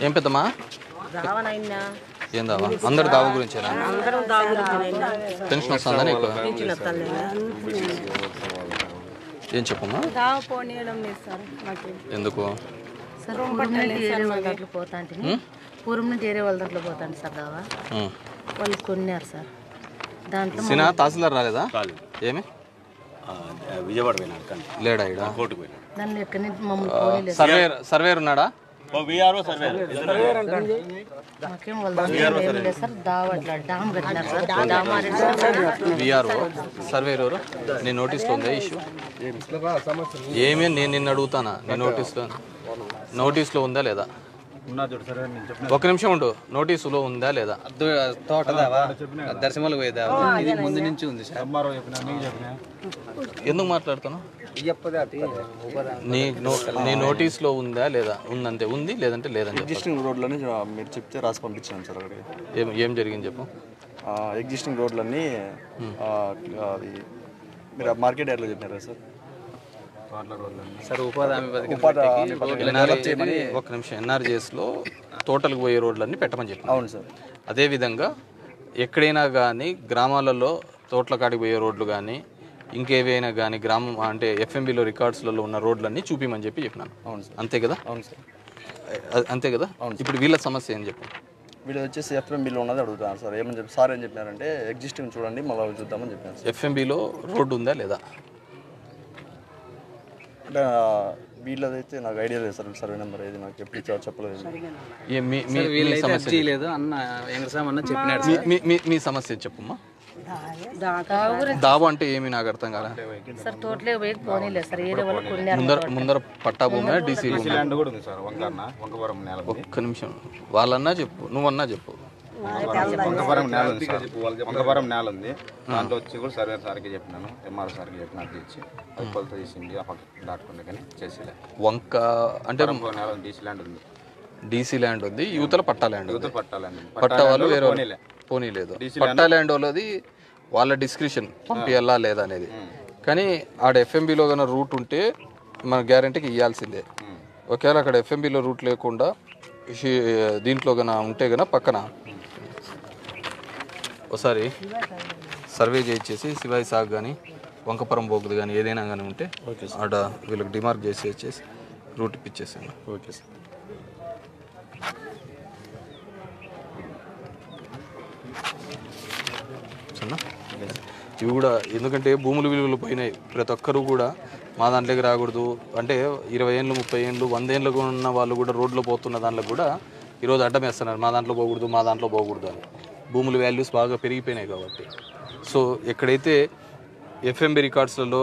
ఏం పెద్దమ్మా? ఏం దావా? అందరు దావ గురించేనా? పెన్షన్ వస్తుందా నీకు? ఏం చెప్పమ్మా? ఎందుకు? పూర్వం నుంచి ఏరే వాళ్ళ దాంట్లో పోతాండి సార్ దావా, వాళ్ళు కొన్నారు సార్. దాంట్లో సినా తహసీల్దార్ రాలేదా? ఏమి విజయవాడ లేడా? దాన్ని ఎక్కడి నుంచి మమ్మల్ని సర్వేర్ ఉన్నాడా? మాకేం వాళ్ళు సార్ దావా అట్లా డామ్ కట్టినారు సార్. విఆర్ఓ సర్వేర్ ఎవరు? నీ నోటీస్లో ఉందా ఇష్యూ? ఏమి నేను నిన్ను అడుగుతానా? నీ నోటీస్లో ఉందా లేదా? ఒక నిమిషం ఉండు. నోటీసులో ఉందా లేదా? తోటదావా దర్శనలు పోయేదావా? ఇది ముందు నుంచి ఉంది సార్. ఎందుకు మాట్లాడుతాను? నీ నోటీస్లో ఉందా లేదా? ఉందంటే ఉంది, లేదంటే లేదని. ఎగ్జిస్టింగ్ రోడ్లని మీరు చెప్తే రాసి పంపించాను సార్. అక్కడికి ఏం జరిగింది చెప్పు. ఎగ్జిస్టింగ్ రోడ్లన్నీ మీరు మార్కెట్ ఏరియాలో చెప్పినారు కదా సార్. సార్ ఉపాధి ఒక నిమిషం. ఎన్ఆర్జీఎస్లో తోటలకు పోయే రోడ్లన్నీ పెట్టమని చెప్పి. అవును సార్. అదేవిధంగా ఎక్కడైనా కానీ గ్రామాలలో తోటల కాడికి పోయే రోడ్లు కానీ ఇంకేవైనా కానీ గ్రామం అంటే ఎఫ్ఎంబీలో రికార్డ్స్లలో ఉన్న రోడ్లన్నీ చూపిమని చెప్పినాను. అవును సార్. అంతే కదా? అవును సార్. అంతే కదా? ఇప్పుడు వీళ్ళ సమస్య ఏం చెప్పు. వీళ్ళు వచ్చేసి ఎఫ్ఎంబీలో ఉన్నది అడుగుతాను సార్. ఏమని చెప్పి సార్ ఏం చెప్పినారంటే ఎగ్జిస్టింగ్ చూడండి మళ్ళీ చూద్దామని చెప్పాను సార్. ఎఫ్ఎంబీలో రోడ్డు ఉందా లేదా? అంటే వీళ్ళదైతే నాకు ఐడియా లేదు సార్. సర్వే నెంబర్ ఏది నాకు ఎప్పుడు చెప్పలేదు. మీ సమస్య చెప్పమ్మా. దావా అంటే ఏమి నాకు అర్థం కాలే సార్. తోటలే పోయి పోనీలేదు సార్. ఏరే వాళ్ళు కొన్నారు. ముందర పట్టా భూమి డీసీ ల్యాండ్ కూడా ఉంది సార్. వంకవరం నేల. ఒక్క నిమిషం. వాళ్ళన్నా చెప్పు, నువ్వన్నా చెప్పు. వంకవరం నేల ఉంది సార్. వంకవరం నేల ఉంది. దాంట్లో వచ్చి కూడా సర్వేర్ సార్కి చెప్పినాను, ఎంఆర్ సార్కి చెప్పిన తెచ్చి అది కొలత తీసింది దాటుకుంటే కానీ చేసేలే. వంక అంటే నేల డీసీ ల్యాండ్ ఉంది. డీసీ ల్యాండ్ ఉంది, యువతల పట్టా ల్యాండ్. పట్టా ల్యాండ్ పట్టా వాళ్ళు వేరే పోనీలేదు. పట్టా ల్యాండ్ వాళ్ళది వాళ్ళ డిస్క్రిప్షన్ పంపించాలా లేదా అనేది. కానీ ఆడ ఎఫ్ఎంబీలో కన్నా రూట్ ఉంటే మన గ్యారంటీకి ఇవ్వాల్సిందే. ఒకవేళ అక్కడ ఎఫ్ఎంబీలో రూట్ లేకుండా దీంట్లో కన్నా ఉంటే కన్నా పక్కన ఒకసారి సర్వే చేయించేసి శివాయి సాగు కానీ వంకపురం బోగుది కానీ ఏదైనా కానీ ఉంటే ఆడ వీళ్ళకి డిమార్క్ చేసి వచ్చేసి రూట్ ఇప్పించేసాను. Okay sir. ఇవి కూడా ఎందుకంటే భూముల విలువలు పోయినాయి. ప్రతి ఒక్కరు కూడా మా దాంట్లోకి రాకూడదు అంటే 20 ఏళ్ళు 30 ఏళ్ళు 100 ఏళ్ళు ఉన్న వాళ్ళు కూడా రోడ్లో పోతున్న దాంట్లో కూడా ఈరోజు అడ్డం వేస్తున్నారు. మా దాంట్లో పోకూడదు అని. భూముల వాల్యూస్ బాగా పెరిగిపోయినాయి కాబట్టి. సో ఎక్కడైతే ఎఫ్ఎంబీ రికార్డ్స్లలో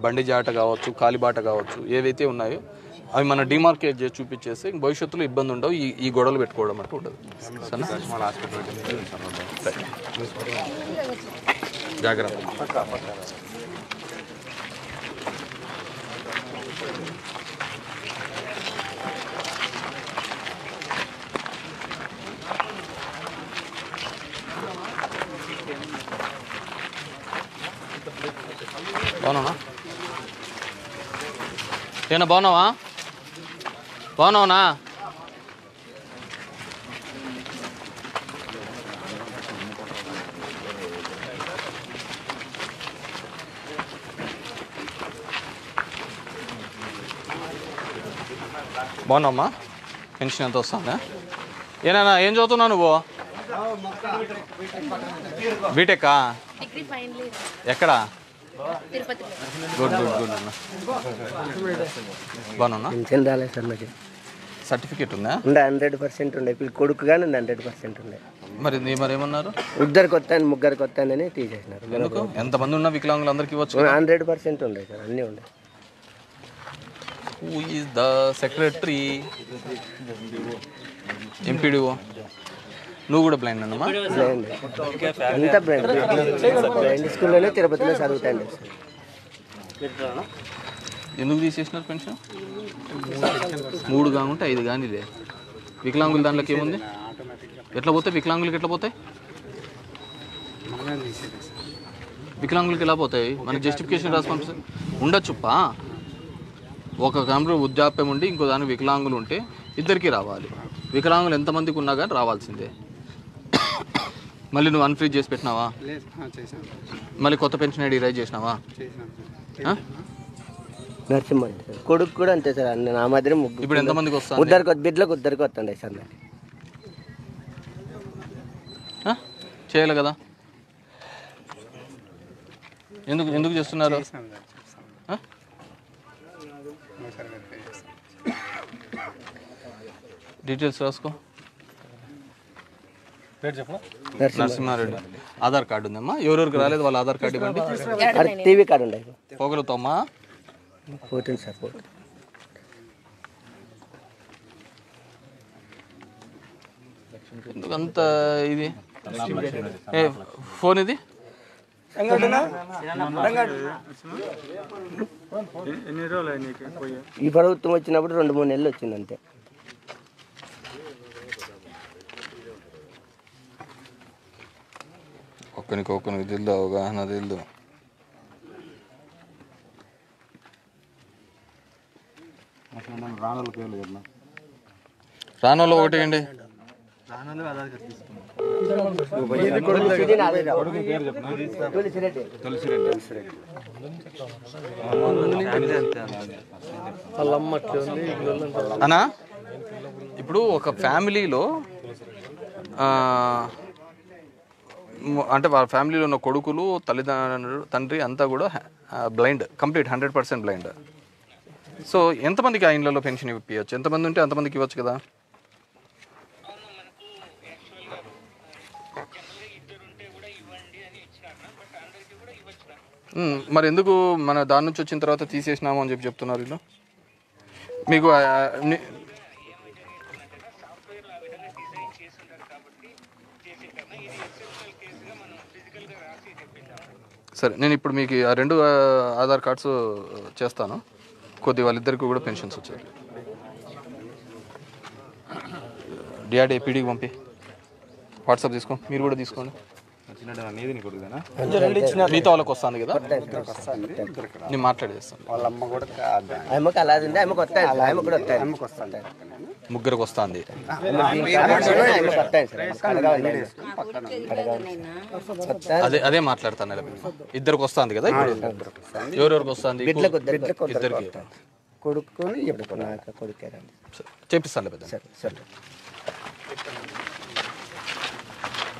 బండి జాట కావచ్చు, కాలిబాట కావచ్చు, ఏవైతే ఉన్నాయో అవి మన డిమార్కేట్ చేసి చూపించేస్తే భవిష్యత్తులో ఇబ్బంది ఉండవు. ఈ గొడవలు పెట్టుకోవడం అంటూ ఉండదు. జాగ్రత్త. బాగున్నావా? ఏనా బాగున్నావా? బాగున్నామ్మా? పెన్షన్ ఎంత వస్తుందా? ఏనా ఏం చదువుతున్నావు నువ్వు? బీటెక్కా? ఎక్కడా? గుడ్ గుడ్ గుడ్ అన్న. బాగున్నా? పెన్షన్ రాలేదు సార్ నాకు. సర్టిఫికేట్ ఉందా? ఉండే 100% ఉండే. కొడుకు కానీ 100% ఉండే. మరి ఏమన్నారు? ఇద్దరికి వస్తాను ముగ్గురికి వస్తానని తీసేసినారు. ఎందుకు? ఎంతమంది ఉన్నా వికలాంగులు అందరికీ ఇవ్వచ్చు. 100% ఉండే సార్, అన్నీ ఉండే. Who is the secretary? MPDO. నువ్వు కూడా బ్లైండ్ అన్నమా? బ్లైండ్, అంతా బ్లైండ్. బ్లైండ్ స్కూల్లోనే తిరుపతిలో చదువుతాండి సార్. ఎందుకు తీసేసినారు పెన్షన్? 3 కాకుంటే 5 కానీ ఇదే. వికలాంగులు దాంట్లోకి ఏముంది? ఎట్లా పోతాయి వికలాంగులకి? ఎట్లా పోతాయి వికలాంగులకి? ఎలా పోతాయి? మనకి జస్టిఫికేషన్ రాసి పంపిస్తారు. ఉండొచ్చుప్పా, ఒక కంప్యూటర్ వృద్ధాప్యం ఉండి ఇంకో దానికి వికలాంగులు ఉంటే ఇద్దరికి రావాలి. వికలాంగులు ఎంతమందికి ఉన్నా కానీ రావాల్సిందే. మళ్ళీ నువ్వు అన్ఫ్రీజ్ చేసి పెట్టినావా? మళ్ళీ కొత్త పెన్షన్ ఐడి రైజ్ చేసినావా? నరసింహ కొడుకు కూడా అంతే సార్. నా మాదిరి ముగ్గురు. ఇప్పుడు ఎంతమందికి వస్తుంది? బిడ్డలకు ఇద్దరికి వస్తుండే సార్. చేయాలి కదా. ఎందుకు చేస్తున్నారు? డీటెయిల్స్ రాసుకో. నరసింహారెడ్డి. ఆధార్ కార్డు ఉందమ్మా? ఎవరెవరికి రాలేదు వాళ్ళ ఆధార్ కార్డు ఇవ్వండి. టీవీ కార్డు ఉండే. పోగలుగుతామా? పోతుంది సార్. ఎందుకంత ఇది ఫోన్ ఇది? ఈ ప్రభుత్వం వచ్చినప్పుడు 2-3 నెలలు వచ్చింది అంతే. ఒక్కరికి తెలుదు, అవగాహన తెలుదు. రానోళ్ళు ఒకటి అండి. అన్నా, ఇప్పుడు ఒక ఫ్యామిలీలో అంటే వాళ్ళ ఫ్యామిలీలో ఉన్న కొడుకులు, తల్లిదండ్రులు, తండ్రి అంతా కూడా బ్లైండ్, కంప్లీట్ 100% బ్లైండ్. సో ఎంతమందికి ఆ ఇళ్ళలో పెన్షన్ ఇవ్వచ్చు? ఎంతమంది ఉంటే అంతమందికి ఇవ్వచ్చు కదా. మరి ఎందుకు మన దాని నుంచి వచ్చిన తర్వాత తీసేసినాము అని చెప్తున్నారు వీళ్ళు? మీకు సరే, నేను ఇప్పుడు మీకు ఆ 2 ఆధార్ కార్డ్స్ చేస్తాను. కొద్ది వాళ్ళిద్దరికి కూడా పెన్షన్స్ వచ్చాయి. డిఆర్డీ పీడీకి పంపి వాట్సాప్ తీసుకో. మీరు కూడా తీసుకోండి. మిగతా వాళ్ళకి వస్తుంది కదా, నేను మాట్లాడేస్తాను. ముగ్గురికి వస్తుంది. అదే మాట్లాడతాను. ఇద్దరికి వస్తుంది కదా. ఇప్పుడు ఎవరెవరికి వస్తుంది? ఇద్దరికి చేపిస్తాను పెద్ద.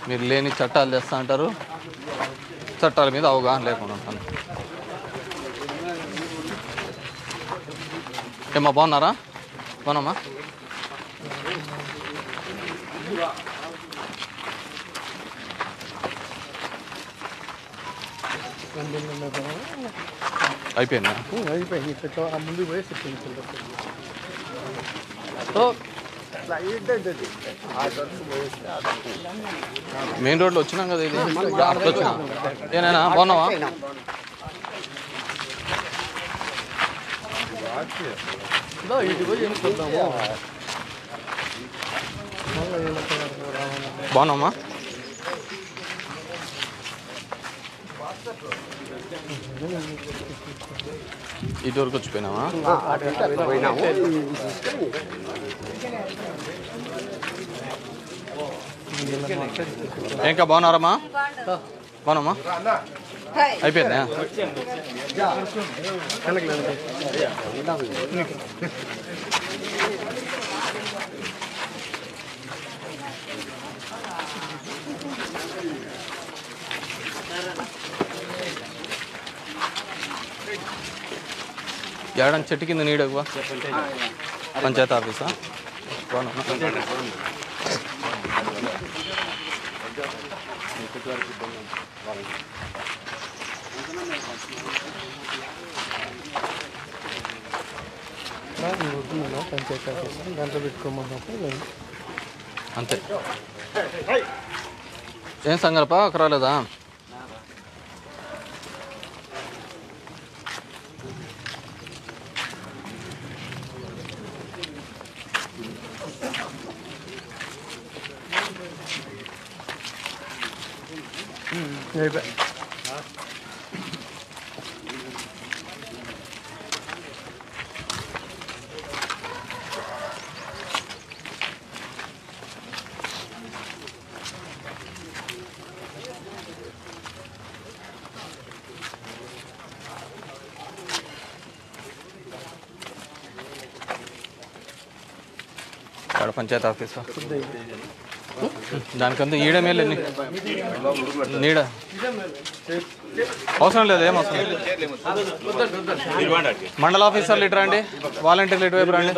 మీరు లేని చట్టాలు చేస్తా అంటారు. చట్టాల మీద అవగాహన లేకుండా ఉంటాను. ఏమా బాగున్నారా? బాగున్నామా? అయిపోయిందా? అయిపోయింది. ముందు పోయి మెయిన్ రోడ్లో వచ్చినాం కదా. ఇది వచ్చినా ఏనైనా బాగున్నావా? బాగున్నామ్మా? ఇటువరకు వచ్చిపోయినావా? ఇంకా బాగున్నారమ్మా? బాగున్నామ్మా? అయిపోయిందా? ఏడాది చెట్టు కింద నీడవ్వా పంచాయతీ ఆఫీసా? పంచాయతీ ఆఫీస్ దాంట్లో పెట్టుకోమన్నప్పుడు అంతే. ఏం సంగల్ప అక్కడ రాలేదా? పంచాయతీ ఆఫీస్ దానికంతా ఈడ మేలు నీడ అవసరం లేదు, ఏం అవసరం లేదు. మండల ఆఫీసర్లు ఇటు రండి, వాలంటీర్లు ఇటువైపు రండి,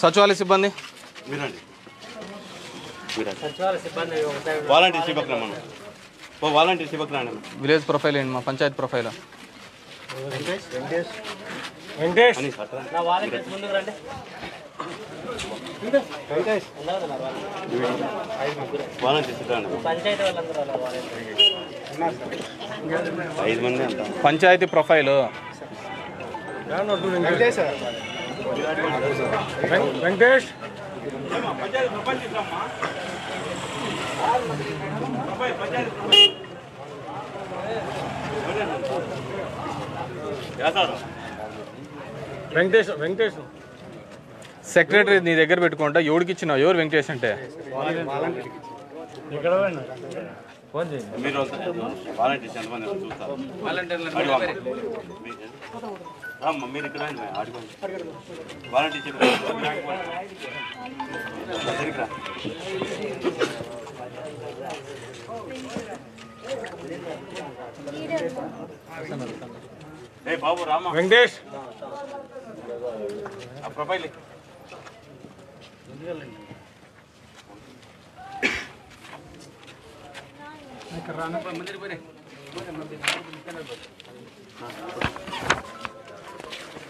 సచివాలయ సిబ్బంది విలేజ్ ప్రొఫైల్ ఏంటి మా panchayat profile? Panchayat profile Venkatesh Venkatesh Venkatesh secretary నీ దగ్గర పెట్టుకుంటా. ఎవరికి ఇచ్చినావు? ఎవరు వెంకటేష్ అంటే? వెంకటేష్ ప్రొఫైల్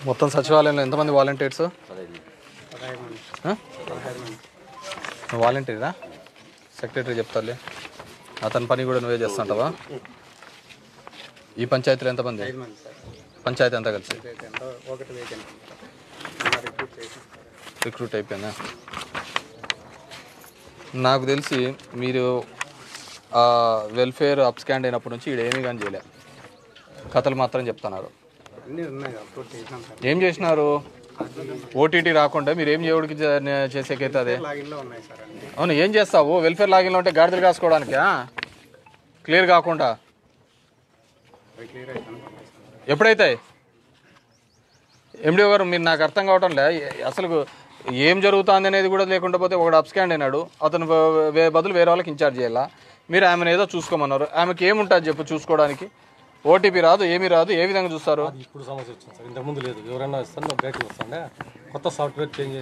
మొత్తం సచివాలయంలో ఎంతమంది వాలంటీర్స్? వాలంటీరా? సెక్రటరీ చెప్తాలే, అతని పని కూడా నువ్వే చేస్తుంటావా? ఈ పంచాయతీలో ఎంతమంది? పంచాయతీ అంతా కలిసి రిక్రూట్ అయిపోయిందా? నాకు తెలిసి మీరు వెల్ఫేర్ అప్స్కాండ్ అయినప్పటి నుంచి ఈడ ఏమీ కానీ చేయలే, కథలు మాత్రం చెప్తున్నారు. ఏం చేసినారు? ఓటీటీ రాకుండా మీరు ఏం దేవుడికి చేసేకైతే అదే. అవును, ఏం చేస్తావు? వెల్ఫేర్ లాగిన్లో ఉంటే గాడిదలు కాసుకోవడానికా? క్లియర్ కాకుండా ఎప్పుడైతే ఎండిఓ గారు మీరు నాకు అర్థం కావటం లే, అసలు ఏం జరుగుతుంది అనేది కూడా లేకుండా పోతే ఒకడు అప్స్కాండ్ అయినాడు, అతను బదులు వేరే వాళ్ళకి ఇన్ఛార్జ్ చేయాలా? మీరు ఆమెను ఏదో చూసుకోమన్నారు, ఆమెకి ఏముంటుంది చెప్పు చూసుకోవడానికి? ఓటీపీ రాదు, ఏమీ రాదు, ఏ విధంగా చూస్తారు? ఇప్పుడు సమస్య వచ్చింది సార్, ఇంతకుముందు లేదు. ఎవరైనా ఇస్తాను బ్యాక్ వస్తాండే, కొత్త సాఫ్ట్వేర్ చేంజ్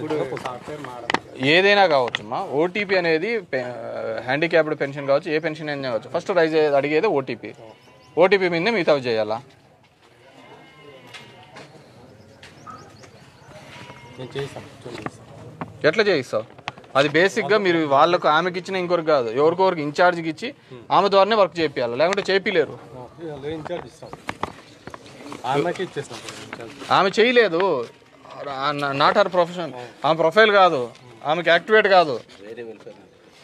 ఏదైనా కావచ్చమ్మా. ఓటీపీ అనేది హ్యాండిక్యాప్డ్ పెన్షన్ కావచ్చు, ఏ పెన్షన్ అయినా కావచ్చు, ఫస్ట్ రైజ్ అడిగేది ఓటీపీ. ఓటీపీ మీదే మిగతావి చేయాలా? ఎట్లా చేయిస్తావు? అది బేసిక్గా మీరు వాళ్ళకు ఆమెకి ఇచ్చిన ఇంకొకరికి కాదు, ఎవరికొరికి ఇన్ఛార్జ్కి ఇచ్చి ఆమె ద్వారానే వర్క్ చేయాలి, లేకుంటే చేపిలేరు. ఆమె చేయలేదు, నాట్ హర్ ప్రొఫెషన్, ఆమె ప్రొఫైల్ కాదు, ఆమెకి యాక్టివేట్ కాదు.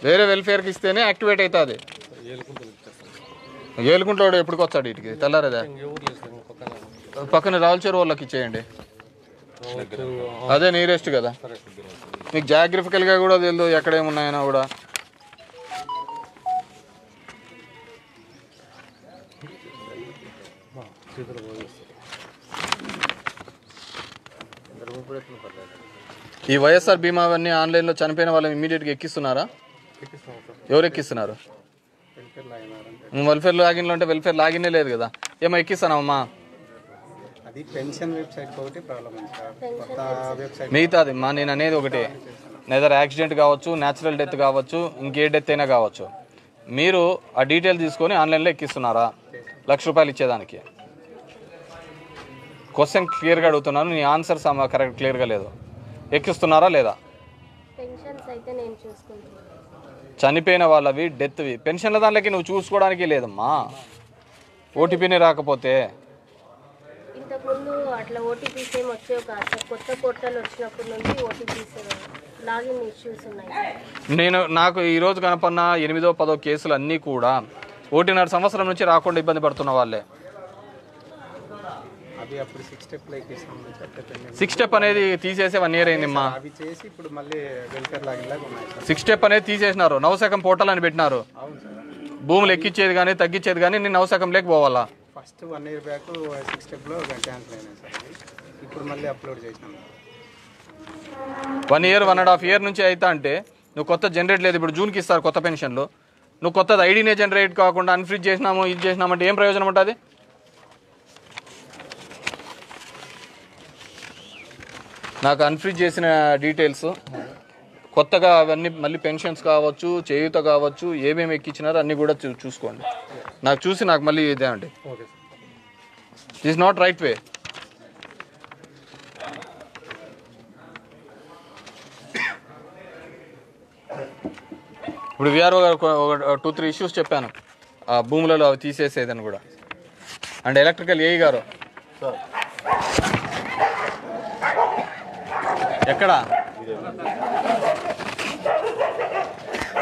వేరే వెల్ఫేర్కి ఇస్తేనే యాక్టివేట్ అవుతుంది. ఏలుకుంటాడు ఎప్పటికి వచ్చాడు వీటికి తెల్లారేదా? పక్కన రావులచేరు వాళ్ళకి ఇచ్చేయండి, అదే నియరెస్ట్ కదా మీకు. జాగ్రఫికల్గా కూడా తెలియదు ఎక్కడేమున్నాయన్నా కూడా. ఈ వైఎస్ఆర్ బీమా అవన్నీ ఆన్లైన్లో చనిపోయిన వాళ్ళని ఇమీడియట్గా ఎక్కిస్తున్నారా? ఎవరు ఎక్కిస్తున్నారు? వెల్ఫేర్ లాగిన్లో అంటే వెల్ఫేర్ లాగినే లేదు కదా, ఏమో ఎక్కిస్తానమ్మా. అది పెన్షన్ వెబ్సైట్ ఒకటి ప్రాబ్లం ఉంది సార్. కొత్త వెబ్సైట్ మిగతాది మా నేను అనేది ఒకటే, ఏదైనా యాక్సిడెంట్ కావచ్చు, న్యాచురల్ డెత్ కావచ్చు, ఇంకే డెత్ అయినా కావచ్చు, మీరు ఆ డీటెయిల్ తీసుకొని ఆన్లైన్లో ఎక్కిస్తున్నారా? ₹1,00,000 ఇచ్చేదానికి. క్వశ్చన్ క్లియర్గా అడుగుతున్నాను, నీ ఆన్సర్ కరెక్ట్ క్లియర్గా లేదు. ఎక్కిస్తున్నారా లేదా? పెన్షన్స్ అయితే నేను చూసుకుంటాను. చనిపోయిన వాళ్ళవి డెత్వి పెన్షన్ల దాంట్లోకి నువ్వు చూసుకోవడానికి లేదమ్మా, ఓటీపీని రాకపోతే. ఇంతకుముందు అట్లా ఓటీపీస్ ఏమి వచ్చేవి కాదు సార్. కొత్త పోర్టల్ వచ్చినప్పటి నుంచి ఓటీపీస్ లాగిన్ ఇష్యూస్ ఉన్నాయి. నాకు ఈరోజు కనపడిన 8వ 10వ కేసులు అన్నీ కూడా 1.5 సంవత్సరం నుంచి రాకుండా ఇబ్బంది పడుతున్న వాళ్ళే. అది అప్పుడు 6 స్టెప్లో ఎక్కిస్తాం. 6 స్టెప్ అనేది తీసేసి 1 year అయిందమ్మా. అవి చేసి ఇప్పుడు మళ్ళీ వెల్ఫేర్ లాగిన్ లాగా ఉన్నాయి సార్. 6 స్టెప్ అనేది తీసేసినారు, నవశకం పోర్టల్ అని పెట్టినారు. భూములు ఎక్కించేది కానీ తగ్గించేది కానీ నేను నవశకం లేకపోవాలా? ఫస్ట్ 1 year బ్యాక్ 6 స్టెప్లో క్యాన్సిల్ అయినాయి సార్. ఇప్పుడు మళ్ళీ అప్లోడ్ చేసినాం. 1 year 1.5 year నుంచి అయితే అంటే నువ్వు కొత్త జనరేట్ లేదు. ఇప్పుడు జూన్కి ఇస్తారు కొత్త పెన్షన్లు, నువ్వు కొత్తది ఐడీనే జనరేట్ కాకుండా అన్ఫ్రీజ్ చేసినాము ఇది చేసినామంటే ఏం ప్రయోజనం ఉంటుంది? నాకు అన్ఫ్రీజ్ చేసిన డీటెయిల్స్ కొత్తగా అవన్నీ మళ్ళీ పెన్షన్స్ కావచ్చు, చేయూత కావచ్చు, ఏమేమి ఎక్కించినారో అన్నీ కూడా చూసుకోండి. నాకు చూసి నాకు మళ్ళీ ఇదే అండి, దిస్ నాట్ రైట్ వే. ఇప్పుడు విఆర్ఓ గారు 2-3 ఇష్యూస్ చెప్పాను, ఆ భూములలో అవి తీసేసేదని కూడా. అండ్ ఎలక్ట్రికల్ ఏఈ గారు ఎక్కడ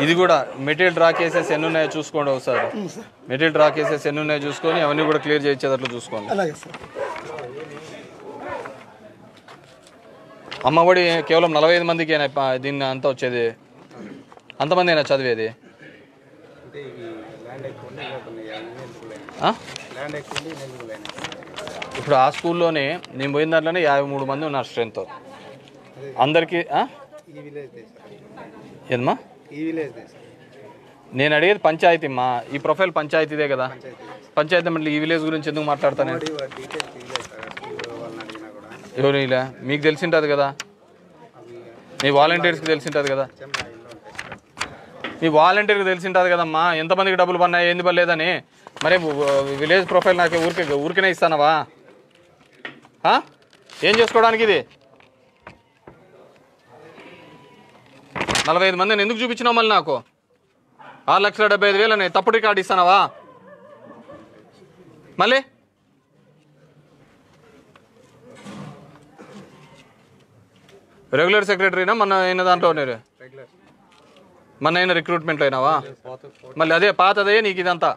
ఇది కూడా మెటీరియల్ డ్రా కేసెస్ ఎన్ని ఉన్నాయో చూసుకోండి ఒకసారి. మెటీరియల్ డ్రా కేసెస్ ఎన్ని ఉన్నాయో చూసుకొని అవన్నీ కూడా క్లియర్ చేయించేటట్లు చూసుకోండి. అమ్మఒడి కేవలం 45 మందికి దీన్ని అంతా వచ్చేది, అంతమంది అయినా చదివేది? ఇప్పుడు ఆ స్కూల్లోనే నేను పోయిన దాంట్లోనే 53 మంది ఉన్నారు స్ట్రెంత్. అందరికీ ఏదమ్మా నేను అడిగేది పంచాయతీ అమ్మా. ఈ ప్రొఫైల్ పంచాయతీదే కదా, పంచాయతీ మళ్ళీ ఈ విలేజ్ గురించి ఎందుకు మాట్లాడతాను? ఎవరు ఇలా మీకు తెలిసింటుంది కదా, మీ వాలంటీర్స్కి తెలిసింటుంది కదా, మీ వాలంటీర్కి తెలిసింటుంది కదమ్మా ఎంతమందికి డబ్బులు పడినాయి ఏంది పడలేదని. మరి విలేజ్ ప్రొఫైల్ నాకు ఊరికనే ఇస్తానవా? ఏం చేసుకోవడానికి ఇది? 45 మందిని ఎందుకు చూపించినావు మళ్ళీ నాకు? 6,75,000 అని తప్పుడు రికార్డు ఇస్తానవా మళ్ళీ? రెగ్యులర్ సెక్రటరీనా మన అయిన దాంట్లోనే? మన అయిన రిక్రూట్మెంట్లో అయినావా? మళ్ళీ అదే పాతదే నీకు ఇదంతా.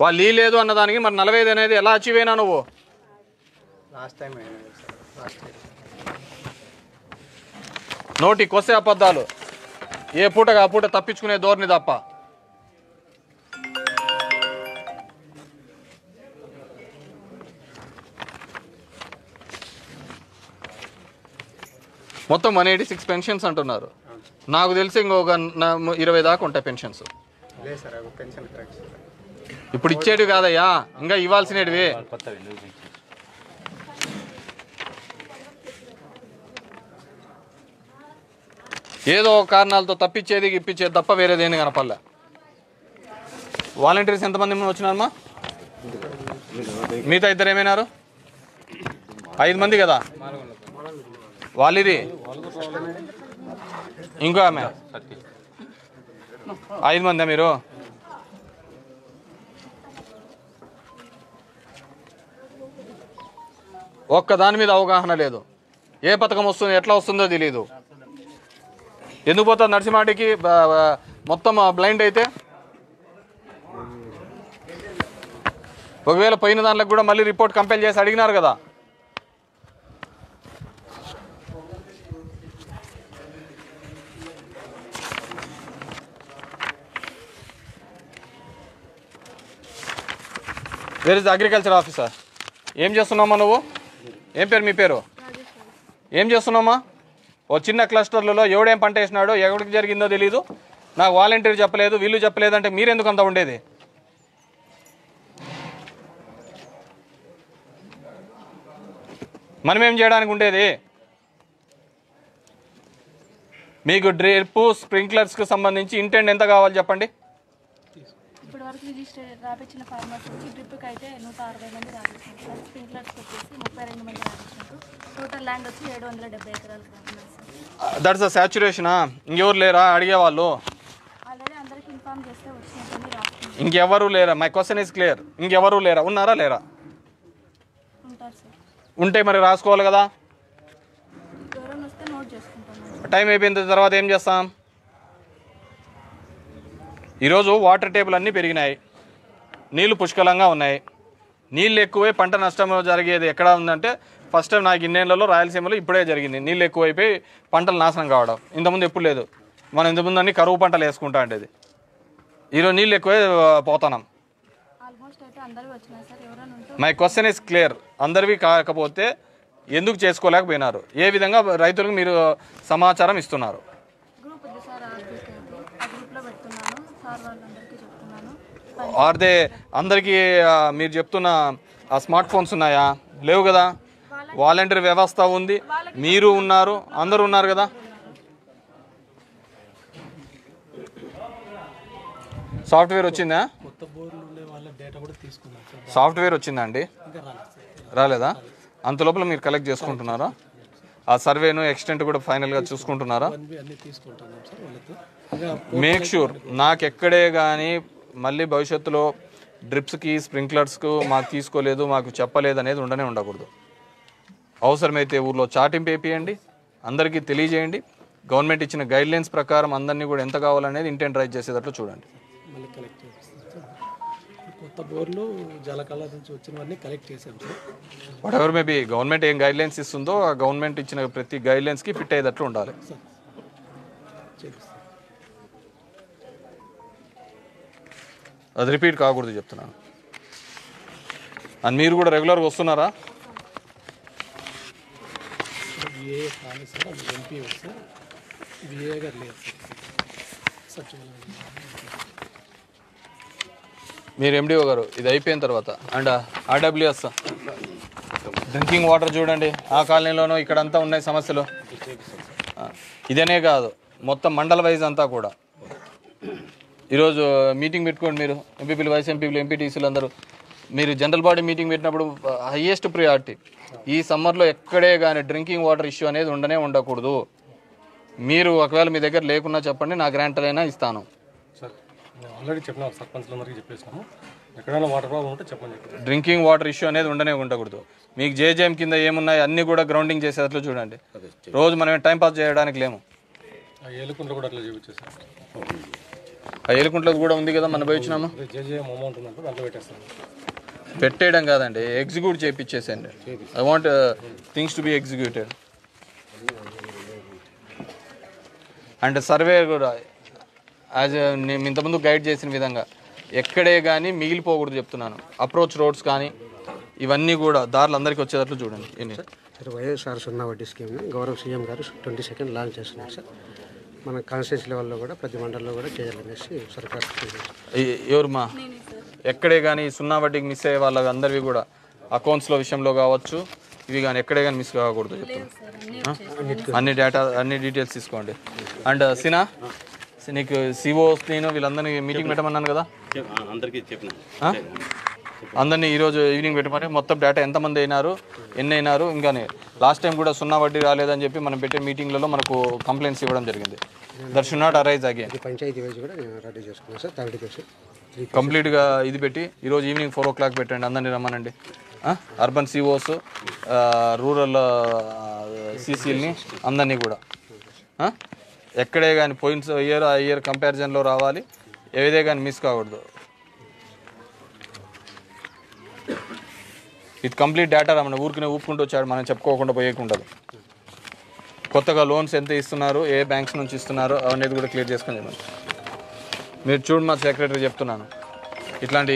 వాళ్ళు లేదు అన్నదానికి మరి 45 అనేది ఎలా అచీవ్ అయినా నువ్వు? నోటికి వస్తే అబద్ధాలు, ఏ పూటగా ఆ పూట తప్పించుకునే ధోరణి తప్ప. మొత్తం 186 పెన్షన్స్ అంటున్నారు. నాకు తెలిసి ఇంకొక 20 దాకా ఉంటాయి పెన్షన్స్. ఇప్పుడు ఇచ్చేటివి కాదయ్యా, ఇంకా ఇవ్వాల్సినవి. ఏదో కారణాలతో తప్పించేది ఇప్పించేది తప్ప వేరేదేని కనపడలే. వాలంటీర్స్ ఎంతమంది వచ్చినారమ్మా? మిగతా 2 ఏమైనారు? 5 మంది కదా వాళ్ళది. ఇంకో ఆమె 5 మందా మీరు? ఒక్క దాని మీద అవగాహన లేదు. ఏ పథకం వస్తుంది ఎట్లా వస్తుందో తెలియదు. ఎందుకు పోతుంది నర్సింహాటికి మొత్తం బ్లైండ్ అయితే? ఒకవేళ పోయిన దాంట్లో కూడా మళ్ళీ రిపోర్ట్ కంపైల్ చేసి అడిగినారు కదా. Where is the agriculture officer? ఏం చేస్తున్నామా నువ్వు? ఏం పేరు మీ పేరు? ఏం చేస్తున్నామా? ఓ చిన్న క్లస్టర్లలో ఎవడేం పంట వేసినాడో ఎవరికి జరిగిందో తెలీదు, నాకు వాలంటీర్ చెప్పలేదు, వీళ్ళు చెప్పలేదు అంటే మీరెందుకు అంత ఉండేది? మనమేం చేయడానికి ఉండేది? మీకు డ్రిప్ స్ప్రింక్లర్స్కి సంబంధించి ఇంటెంట్ ఎంత కావాలి చెప్పండి? ఇప్పుడు వరకు రిజిస్టర్ రాపించిన ఫార్మర్స్ వచ్చి డ్రిప్కి అయితే 160 మంది రాపించారు సార్. స్ప్రింక్లర్స్కి వచ్చేసి 32 మంది రాపించారు. టోటల్ ల్యాండ్ వచ్చి 770 ఎకరాలకు రాపినారు సార్. దట్స్ ద సాచురేషనా? ఇంకెవరు లేరా అడిగేవాళ్ళు? ఆల్రెడీ అందరికి ఇన్ఫార్మ్ చేస్తే వచ్చినట్టు రాస్తున్నారు. ఇంకెవరు లేరా? My question is clear. ఇంకెవరు లేరా? ఉన్నారా లేరా? ఉంటారు సార్. ఉంటే మరి రాసుకోవాలి కదా. ఎవరైనా వస్తే నోట్ చేసుకుంటాం. టైం అయిపోయిన తర్వాత ఏం చేస్తాం? ఈరోజు వాటర్ టేబుల్ అన్నీ పెరిగినాయి, నీళ్లు పుష్కలంగా ఉన్నాయి. నీళ్ళు ఎక్కువై పంట నష్టం జరిగేది ఎక్కడ ఉందంటే ఫస్ట్ టైం నాకు ఇన్నేళ్లలో రాయలసీమలో ఇప్పుడే జరిగింది. నీళ్ళు ఎక్కువైపోయి పంటలు నాశనం కావడం. ఇంతకుముందు ఎప్పుడు లేదు. మనం ఇంతకుముందు అన్ని కరువు పంటలు వేసుకుంటా ఉండేది. ఈరోజు నీళ్ళు ఎక్కువై పోతున్నాం. ఆల్మోస్ట్ అయితే అందరూ వచ్చినాయి సార్. ఎవరైనా ఉంటే మై క్వశ్చన్ ఇస్ క్లియర్. అందరివి కాకపోతే ఎందుకు చేసుకోలేకపోయినారు? ఏ విధంగా రైతులకు మీరు సమాచారం ఇస్తున్నారు? గ్రూప్ ఉంది సార్, ఆ గ్రూప్లో పెడుతున్నాను సార్, వాళ్ళందరికీ చెప్తున్నాను. ఆర్దే అందరికీ మీరు చెప్తున్న ఆ స్మార్ట్ ఫోన్స్ ఉన్నాయా? లేవు కదా. వాలంటీర్ వ్యవస్థ ఉంది, మీరు ఉన్నారు, అందరూ ఉన్నారు కదా. సాఫ్ట్వేర్ వచ్చిందా? సాఫ్ట్వేర్ వచ్చిందా అండి? రాలేదా? అంత లోపల మీరు కలెక్ట్ చేసుకుంటున్నారా? ఆ సర్వేను ఎక్స్టెంట్ కూడా ఫైనల్గా చూసుకుంటున్నారా? మేక్ షూర్ నాకు ఎక్కడే కానీ మళ్ళీ భవిష్యత్తులో డ్రిప్స్కి స్ప్రింక్లర్స్కు మాకు తీసుకోలేదు, మాకు చెప్పలేదు అనేది ఉండకూడదు. అవసరమైతే ఊర్లో చాటింపు వేపియండి, అందరికీ తెలియజేయండి. గవర్నమెంట్ ఇచ్చిన గైడ్లైన్స్ ప్రకారం అందరినీ కూడా ఎంత కావాలనేది ఇంటెంట్ రైజ్ చేసేటట్లు చూడండి. కొత్త బోర్లు జలకళ నుంచి వచ్చినవన్నీ కలెక్ట్ చేసాం sir. What ever maybe government ఏం గైడ్లైన్స్ ఇస్తుందో ఆ గవర్నమెంట్ ఇచ్చిన ప్రతి గైడ్లైన్స్కి ఫిట్ అయ్యేటట్లు ఉండాలి. అది రిపీట్ కాకూడదు చెప్తున్నాను. అండ్ మీరు కూడా రెగ్యులర్గా వస్తున్నారా? విఏ కానీ సార్, అది ఎంపీ వస్తే విఏ గారు లేదు సార్ సచివాలయం. మీరు ఎండిఓ గారు ఇది అయిపోయిన తర్వాత అండ్ ఆర్డబ్ల్యూఎస్ డ్రింకింగ్ వాటర్ చూడండి. ఆ కాలనీలోనూ ఇక్కడంతా ఉన్నాయి సమస్యలు. ఇదనే కాదు మొత్తం మండల వైజ్ అంతా కూడా ఈరోజు మీటింగ్ పెట్టుకోండి. మీరు ఎంపీపీలు, వైస్ ఎంపీలు, ఎంపీటీసీలు అందరూ మీరు జనరల్ బాడీ మీటింగ్ పెట్టినప్పుడు హైయెస్ట్ ప్రియారిటీ ఈ సమ్మర్లో ఎక్కడే కానీ డ్రింకింగ్ వాటర్ ఇష్యూ అనేది ఉండకూడదు. మీరు ఒకవేళ మీ దగ్గర లేకున్నా చెప్పండి, నా గ్రాంటర్ అయినా ఇస్తాను. ఆల్రెడీ చెప్పినాం సర్పంచ్లందరికీ చెప్పేసినాము. ఎక్కడైనా వాటర్ ప్రాబ్లం ఉంటే చెప్పండి. డ్రింకింగ్ వాటర్ ఇష్యూ అనేది ఉండకూడదు. మీకు జేజేఎం కింద ఏమున్నాయి అన్నీ కూడా గ్రౌండింగ్ చేసేటట్లు చూడండి. రోజు మనం టైం పాస్ చేయడానికి లేము. ఏలుకుంట్లో కూడా అట్లా చూపించేసాం. ఆ ఏలుకుంట్లో కూడా ఉంది కదా, మనం పోయి వచ్చినాము. జేజేఎం అమౌంట్ ఉందంటే దాంట్లో పెట్టేస్తాను. పెట్టేయడం కాదండి, ఎగ్జిక్యూట్ చేయించేసేయండి. I want things to be executed. And survey కూడా యాజ్ నేను ఇంతకుముందు గైడ్ చేసిన విధంగా ఎక్కడే కానీ మిగిలిపోకూడదు చెప్తున్నాను. అప్రోచ్ రోడ్స్ కానీ ఇవన్నీ కూడా దారులు అందరికీ వచ్చేటట్లు చూడండి. సార్ వైఎస్ఆర్ సున్నా వడ్డీ స్కీమ్ గౌరవ సీఎం గారు 22nd లాంచ్ చేస్తున్నారు సార్. మన కాన్స్టిట్యూన్సీ లెవెల్లో కూడా ప్రతి మండలంలో కూడా చేయాలనేసి సర్కార్. ఎవరుమా ఎక్కడే కానీ సున్నా వడ్డీకి మిస్ అయ్యే వాళ్ళ అందరివి కూడా అకౌంట్స్లో విషయంలో కావచ్చు ఇవి కానీ ఎక్కడే కానీ మిస్ కాకూడదు చెప్తున్నాను. అన్ని డీటెయిల్స్ తీసుకోండి. అండ్ సినా నీకు సిఓస్ నేను వీళ్ళందరినీ మీటింగ్ పెట్టమన్నాను కదా, అందరికీ చెప్పిన అందరినీ ఈరోజు ఈవినింగ్ పెట్టమని మొత్తం డేటా ఎంతమంది అయినారు, ఎన్ని అయినారు. ఇంకా లాస్ట్ టైం కూడా సున్నా వడ్డీ రాలేదని చెప్పి మనం పెట్టే మీటింగ్లలో మనకు కంప్లైంట్స్ ఇవ్వడం జరిగింది. That should not arise again. Panchayat wise కూడా రెడీ చేసుకున్నాను సార్. 30% కంప్లీట్గా ఇది పెట్టి ఈరోజు ఈవినింగ్ 4 o'clock పెట్టండి, అందరినీ రమ్మనండి. అర్బన్ సిఓస్, రూరల్ సీసీల్ని అందరినీ కూడా ఎక్కడే కానీ పోయిన ఇయర్ కంపారిజన్లో రావాలి, ఏదే కానీ మిస్ కాకూడదు. ఇది కంప్లీట్ డేటా రమ్మని ఊరికినే ఊపుకుంటూ వచ్చాడు, మనం చెప్పుకోకుండా పోయేకుండదు. కొత్తగా లోన్స్ ఎంత ఇస్తున్నారు, ఏ బ్యాంక్స్ నుంచి ఇస్తున్నారు అనేది కూడా క్లియర్ చేసుకొని చెప్పండి. మీరు చూడు, మా సెక్రటరీ చెప్తున్నాను. ఇట్లాంటి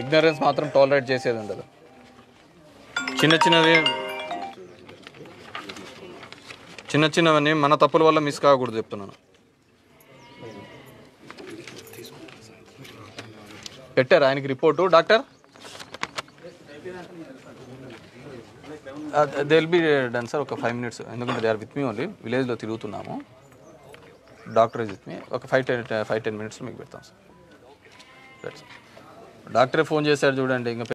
ఇగ్నరెన్స్ మాత్రం టాలరేట్ చేసేది ఉండదు. చిన్నవన్నీ మన తప్పుల వల్ల మిస్ కాకూడదు చెప్తున్నాను. పెట్టారు ఆయనకి report doctor? They will be done sir. ఒక 5 minutes, ఎందుకంటే they are with me only, విలేజ్లో తిరుగుతున్నాము. Doctor is with me. ఒక 5-10 minutes మీకు పెడతాం సార్. డాక్టరే ఫోన్ చేశారు చూడండి. ఇంకా